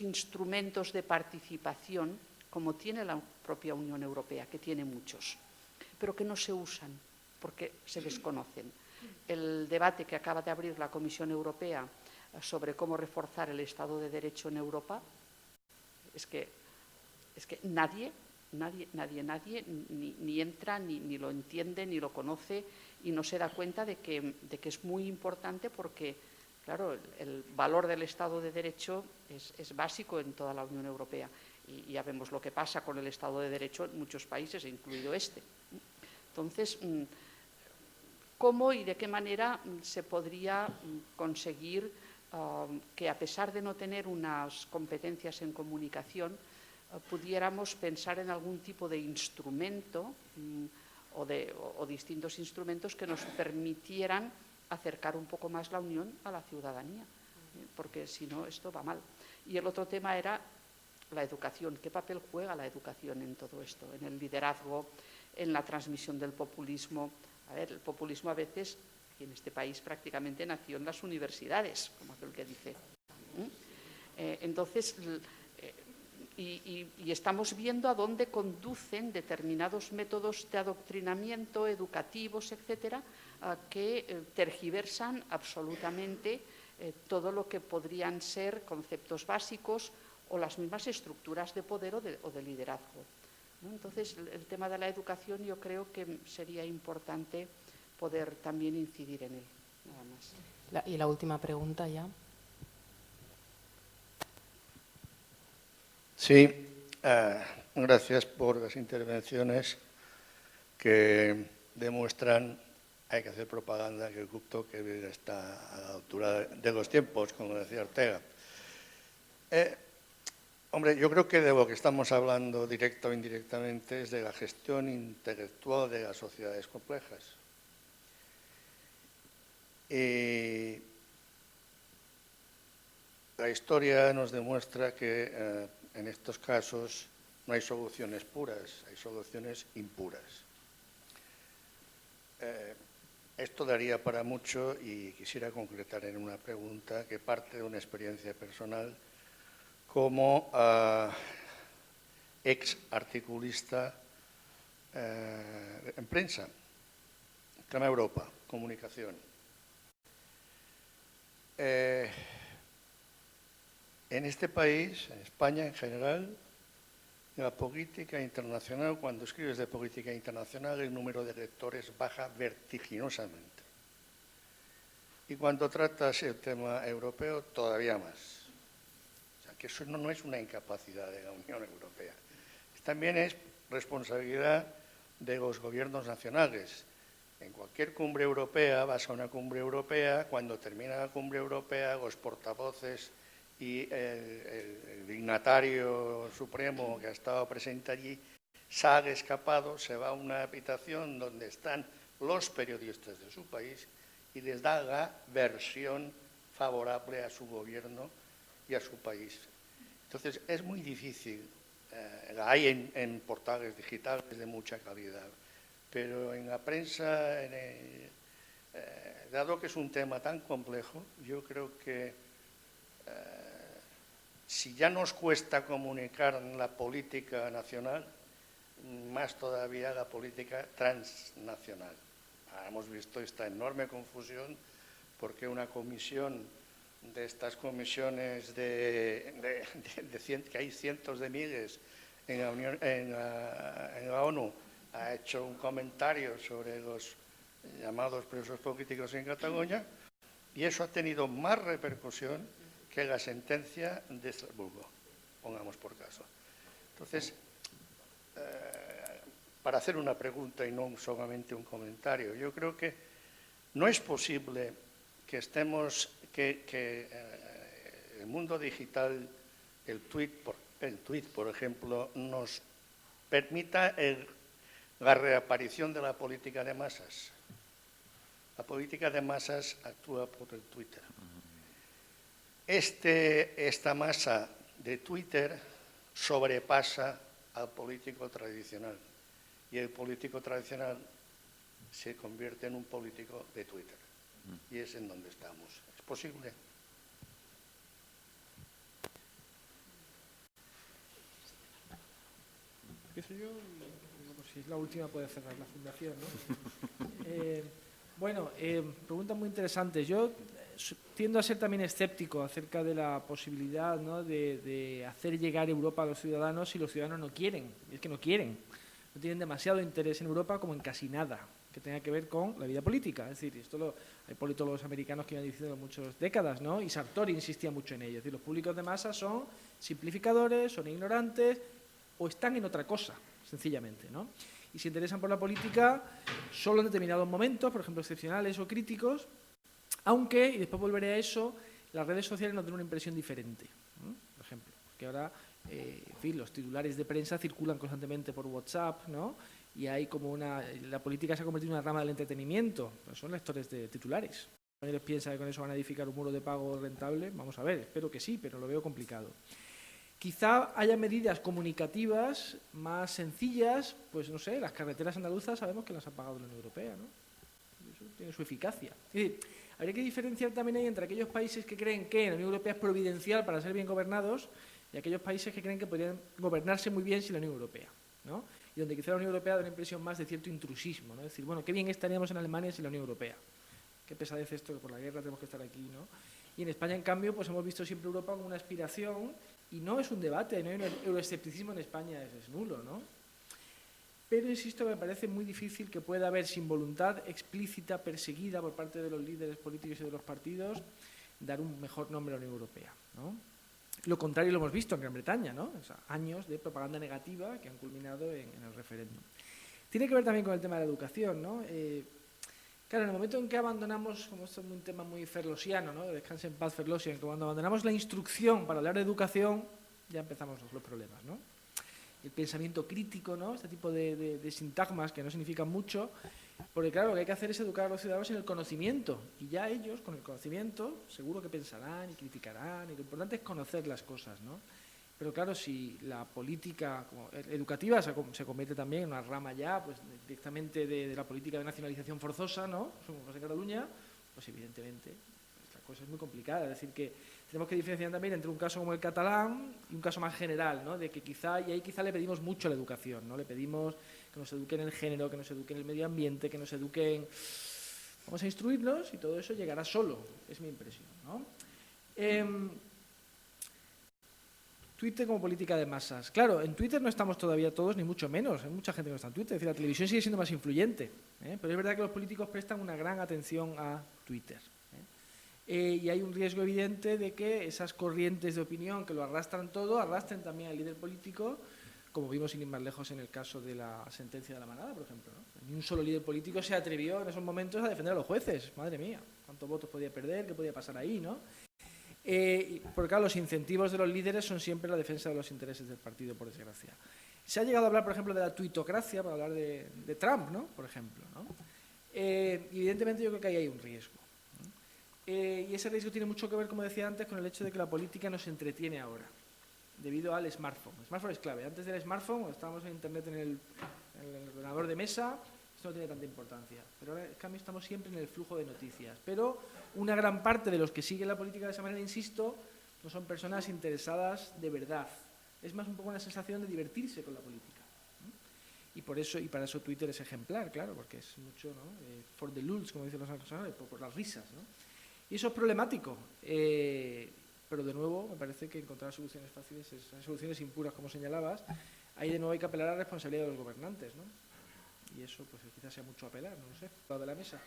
instrumentos de participación como tiene la propia Unión Europea, que tiene muchos, pero que no se usan porque se desconocen. El debate que acaba de abrir la Comisión Europea sobre cómo reforzar el Estado de Derecho en Europa es que nadie ni entra, ni lo entiende, ni lo conoce y no se da cuenta de que es muy importante porque, claro, el valor del Estado de Derecho es básico en toda la Unión Europea y ya vemos lo que pasa con el Estado de Derecho en muchos países, incluido este. Entonces, ¿cómo y de qué manera se podría conseguir que, a pesar de no tener unas competencias en comunicación, pudiéramos pensar en algún tipo de instrumento o distintos instrumentos que nos permitieran acercar un poco más la Unión a la ciudadanía, porque si no esto va mal. Y el otro tema era la educación. ¿Qué papel juega la educación en todo esto? En el liderazgo, en la transmisión del populismo. A ver, el populismo a veces, aquí en este país prácticamente nació en las universidades, como aquel que dice. Entonces, y estamos viendo a dónde conducen determinados métodos de adoctrinamiento, educativos, etcétera, que tergiversan absolutamente todo lo que podrían ser conceptos básicos o las mismas estructuras de poder o de liderazgo, ¿no? Entonces, el tema de la educación yo creo que sería importante poder también incidir en él, nada más. Y la última pregunta ya. Sí, gracias por las intervenciones que demuestran, hay que hacer propaganda, que el Club Tocqueville está a la altura de los tiempos, como decía Ortega. Hombre, yo creo que de lo que estamos hablando directa o indirectamente es de la gestión intelectual de las sociedades complejas. Y la historia nos demuestra que en estos casos no hay soluciones puras, hay soluciones impuras. Esto daría para mucho y quisiera concretar en una pregunta que parte de una experiencia personal como ex articulista en prensa, Tema Europa, comunicación. En este país, en España en general, en la política internacional, cuando escribes de política internacional, el número de lectores baja vertiginosamente. Y cuando tratas el tema europeo, todavía más. O sea, que eso no es una incapacidad de la Unión Europea. También es responsabilidad de los gobiernos nacionales. En cualquier cumbre europea, vas a una cumbre europea, cuando termina la cumbre europea, los portavoces y el dignatario supremo que ha estado presente allí sale escapado, se va a una habitación donde están los periodistas de su país y les da la versión favorable a su gobierno y a su país. Entonces, es muy difícil. La hay en portales digitales de mucha calidad, pero en la prensa, dado que es un tema tan complejo, yo creo que si ya nos cuesta comunicar la política nacional, más todavía la política transnacional. Hemos visto esta enorme confusión porque una comisión de estas comisiones que hay cientos de miles en la ONU ha hecho un comentario sobre los llamados presos políticos en Cataluña y eso ha tenido más repercusión que la sentencia de Estrasburgo, pongamos por caso. Entonces, para hacer una pregunta y no solamente un comentario, yo creo que no es posible que el mundo digital, el tuit, por ejemplo, nos permita la reaparición de la política de masas. La política de masas actúa por el Twitter. Esta masa de Twitter sobrepasa al político tradicional y el político tradicional se convierte en un político de Twitter y es en donde estamos. ¿Es posible? Empiezo yo, si es la última puede cerrar la fundación, ¿no? Preguntas muy interesantes. Yo tiendo a ser también escéptico acerca de la posibilidad, ¿no?, de hacer llegar Europa a los ciudadanos si los ciudadanos no quieren. Es que no quieren. No tienen demasiado interés en Europa como en casi nada que tenga que ver con la vida política. Es decir, hay politólogos americanos que iban diciendo muchas décadas, ¿no? Y Sartori insistía mucho en ello. Es decir, los públicos de masa son simplificadores, son ignorantes o están en otra cosa, sencillamente, ¿no? Y se interesan por la política solo en determinados momentos, por ejemplo, excepcionales o críticos, aunque, y después volveré a eso, las redes sociales nos dan una impresión diferente, ¿no? Por ejemplo, que ahora, en fin, los titulares de prensa circulan constantemente por WhatsApp, ¿no? Y hay como la política se ha convertido en una rama del entretenimiento, pero son lectores de titulares. ¿Alguien piensa que con eso van a edificar un muro de pago rentable? Vamos a ver, espero que sí, pero lo veo complicado. Quizá haya medidas comunicativas más sencillas, pues no sé, las carreteras andaluzas sabemos que las ha pagado la Unión Europea, ¿no? Eso tiene su eficacia. Es decir, habría que diferenciar también ahí entre aquellos países que creen que la Unión Europea es providencial para ser bien gobernados y aquellos países que creen que podrían gobernarse muy bien sin la Unión Europea, ¿no? Y donde quizá la Unión Europea da una impresión más de cierto intrusismo, ¿no? Es decir, bueno, qué bien estaríamos en Alemania sin la Unión Europea. Qué pesadez esto, que por la guerra tenemos que estar aquí, ¿no? Y en España, en cambio, pues hemos visto siempre Europa como una aspiración y no es un debate, no hay un euroescepticismo en España, es nulo, ¿no? Pero, insisto, me parece muy difícil que pueda haber, sin voluntad explícita, perseguida por parte de los líderes políticos y de los partidos, dar un mejor nombre a la Unión Europea, ¿no? Lo contrario lo hemos visto en Gran Bretaña, ¿no? O sea, años de propaganda negativa que han culminado en el referéndum. Tiene que ver también con el tema de la educación, ¿no? Claro, en el momento en que abandonamos, como esto es un tema muy ferlosiano, ¿no? Descanse en paz Ferlosian, que cuando abandonamos la instrucción para hablar de educación, ya empezamos los problemas, ¿no? El pensamiento crítico, ¿no? Este tipo de sintagmas que no significan mucho, porque claro, lo que hay que hacer es educar a los ciudadanos en el conocimiento, y ya ellos, con el conocimiento, seguro que pensarán y criticarán, y lo importante es conocer las cosas, ¿no? Pero claro, si la política educativa se convierte también en una rama ya pues, directamente de la política de nacionalización forzosa, ¿no? Como pasa en Cataluña, pues evidentemente la cosa es muy complicada. Es decir, que tenemos que diferenciar también entre un caso como el catalán y un caso más general, ¿no? De que ahí quizá le pedimos mucho a la educación, ¿no? Le pedimos que nos eduquen en el género, que nos eduquen en el medio ambiente, que nos eduquen... Vamos a instruirlos y todo eso llegará solo, es mi impresión, ¿no? Twitter como política de masas. Claro, en Twitter no estamos todavía todos, ni mucho menos. Hay mucha gente que no está en Twitter. Es decir, la televisión sigue siendo más influyente. Pero es verdad que los políticos prestan una gran atención a Twitter. Y hay un riesgo evidente de que esas corrientes de opinión que lo arrastran todo, arrastren también al líder político, como vimos sin ir más lejos en el caso de la sentencia de la manada, por ejemplo, ¿no? Ni un solo líder político se atrevió en esos momentos a defender a los jueces. Madre mía, ¿cuántos votos podía perder? ¿Qué podía pasar ahí, no? Porque claro, los incentivos de los líderes son siempre la defensa de los intereses del partido, por desgracia. Se ha llegado a hablar, por ejemplo, de la tuitocracia, para hablar de Trump, ¿no? Por ejemplo, ¿no? Evidentemente yo creo que ahí hay un riesgo, ¿no? Y ese riesgo tiene mucho que ver, como decía antes, con el hecho de que la política nos entretiene ahora, debido al smartphone. El smartphone es clave. Antes del smartphone, cuando estábamos en internet en el ordenador de mesa, esto no tiene tanta importancia. Pero ahora, en cambio, estamos siempre en el flujo de noticias. Pero una gran parte de los que siguen la política de esa manera, insisto, no son personas interesadas de verdad. Es más un poco una sensación de divertirse con la política, ¿no? Y por eso, y para eso Twitter es ejemplar, claro, porque es mucho, ¿no? For the lulz, como dicen los anglosajones, por las risas, ¿no? Y eso es problemático. Pero de nuevo, me parece que encontrar soluciones fáciles, soluciones impuras, como señalabas, ahí de nuevo hay que apelar a la responsabilidad de los gobernantes, ¿no? Y eso, pues quizás sea mucho apelar, no lo sé, lado de la mesa.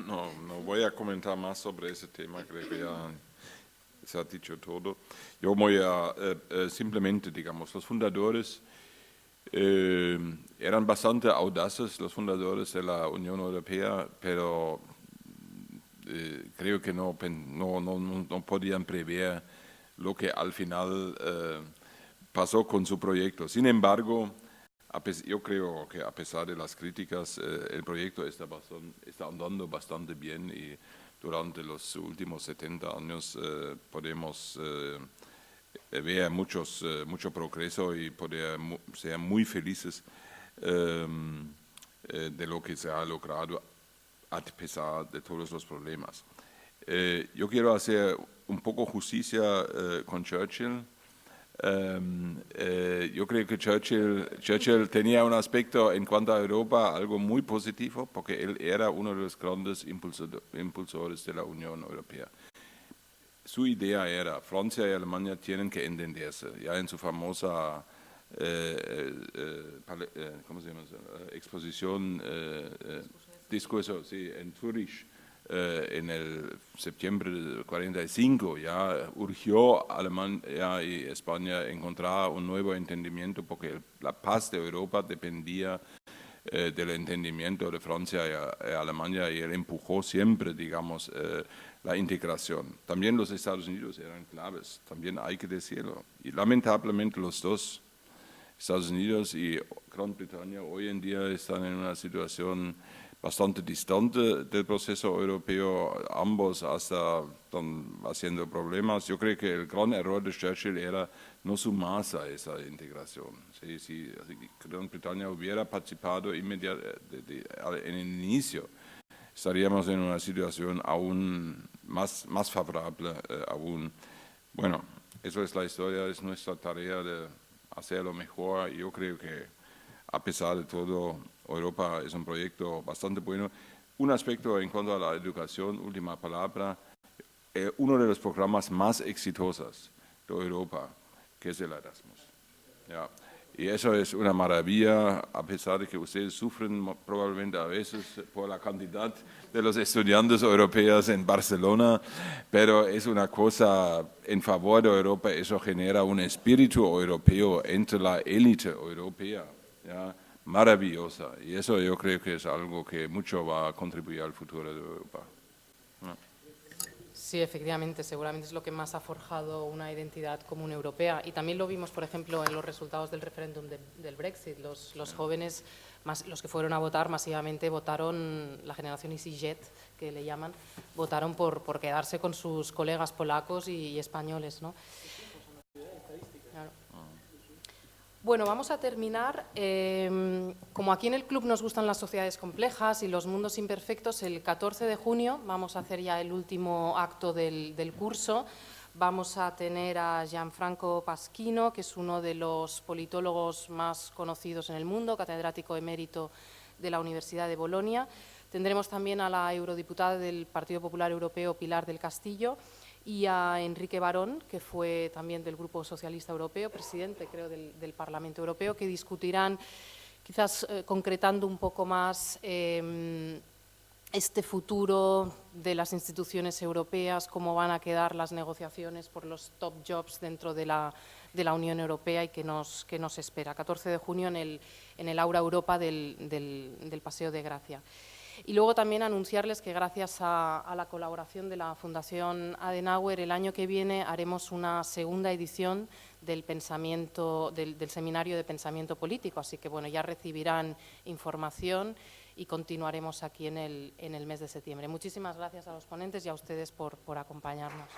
No voy a comentar más sobre ese tema, creo que ya se ha dicho todo. Yo voy a simplemente, digamos, los fundadores eran bastante audaces, los fundadores de la Unión Europea, pero creo que no podían prever lo que al final pasó con su proyecto. Sin embargo, yo creo que a pesar de las críticas, el proyecto está andando bastante bien y durante los últimos 70 años podemos ver mucho progreso y poder ser muy felices de lo que se ha logrado a pesar de todos los problemas. Yo quiero hacer un poco justicia con Churchill. Yo creo que Churchill tenía un aspecto en cuanto a Europa algo muy positivo, porque él era uno de los grandes impulsores de la Unión Europea. Su idea era, Francia y Alemania tienen que entenderse. Ya en su famosa ¿cómo se llama? Exposición, discurso, sí, en Zurich, en el septiembre del 45, ya urgió a Alemania y España encontrar un nuevo entendimiento, porque la paz de Europa dependía del entendimiento de Francia y Alemania, y él empujó siempre, digamos, la integración. También los Estados Unidos eran claves, también hay que decirlo. Y lamentablemente los dos, Estados Unidos y Gran Bretaña, hoy en día están en una situación bastante distante del proceso europeo, ambos hasta están haciendo problemas. Yo creo que el gran error de Churchill era no sumarse a esa integración. Si Gran Bretaña hubiera participado inmediatamente en el inicio, estaríamos en una situación aún más favorable. Bueno, eso es la historia, es nuestra tarea de hacerlo mejor. Yo creo que a pesar de todo, Europa es un proyecto bastante bueno. Un aspecto en cuanto a la educación, última palabra, uno de los programas más exitosos de Europa, que es el Erasmus. Ya. Y eso es una maravilla, a pesar de que ustedes sufren probablemente a veces por la cantidad de los estudiantes europeos en Barcelona, pero es una cosa en favor de Europa, eso genera un espíritu europeo entre la élite europea, ¿ya? Maravillosa, y eso yo creo que es algo que mucho va a contribuir al futuro de Europa. ¿No? Sí, efectivamente, seguramente es lo que más ha forjado una identidad común europea, y también lo vimos, por ejemplo, en los resultados del referéndum del Brexit. Los jóvenes, los que fueron a votar masivamente, votaron, la generación EasyJet, que le llaman, votaron por quedarse con sus colegas polacos y españoles, ¿no? Claro. Bueno, vamos a terminar. Como aquí en el club nos gustan las sociedades complejas y los mundos imperfectos, el 14 de junio vamos a hacer ya el último acto del curso. Vamos a tener a Gianfranco Pasquino, que es uno de los politólogos más conocidos en el mundo, catedrático emérito de la Universidad de Bolonia. Tendremos también a la eurodiputada del Partido Popular Europeo, Pilar del Castillo, y a Enrique Barón, que fue también del Grupo Socialista Europeo, presidente, creo, del Parlamento Europeo, que discutirán, quizás concretando un poco más este futuro de las instituciones europeas, cómo van a quedar las negociaciones por los top jobs dentro de la Unión Europea y qué nos espera. 14 de junio en el Aula Europa del Paseo de Gracia. Y luego también anunciarles que gracias a la colaboración de la Fundación Adenauer, el año que viene haremos una segunda edición del Seminario de Pensamiento Político, así que bueno, ya recibirán información y continuaremos aquí en el mes de septiembre. Muchísimas gracias a los ponentes y a ustedes por acompañarnos.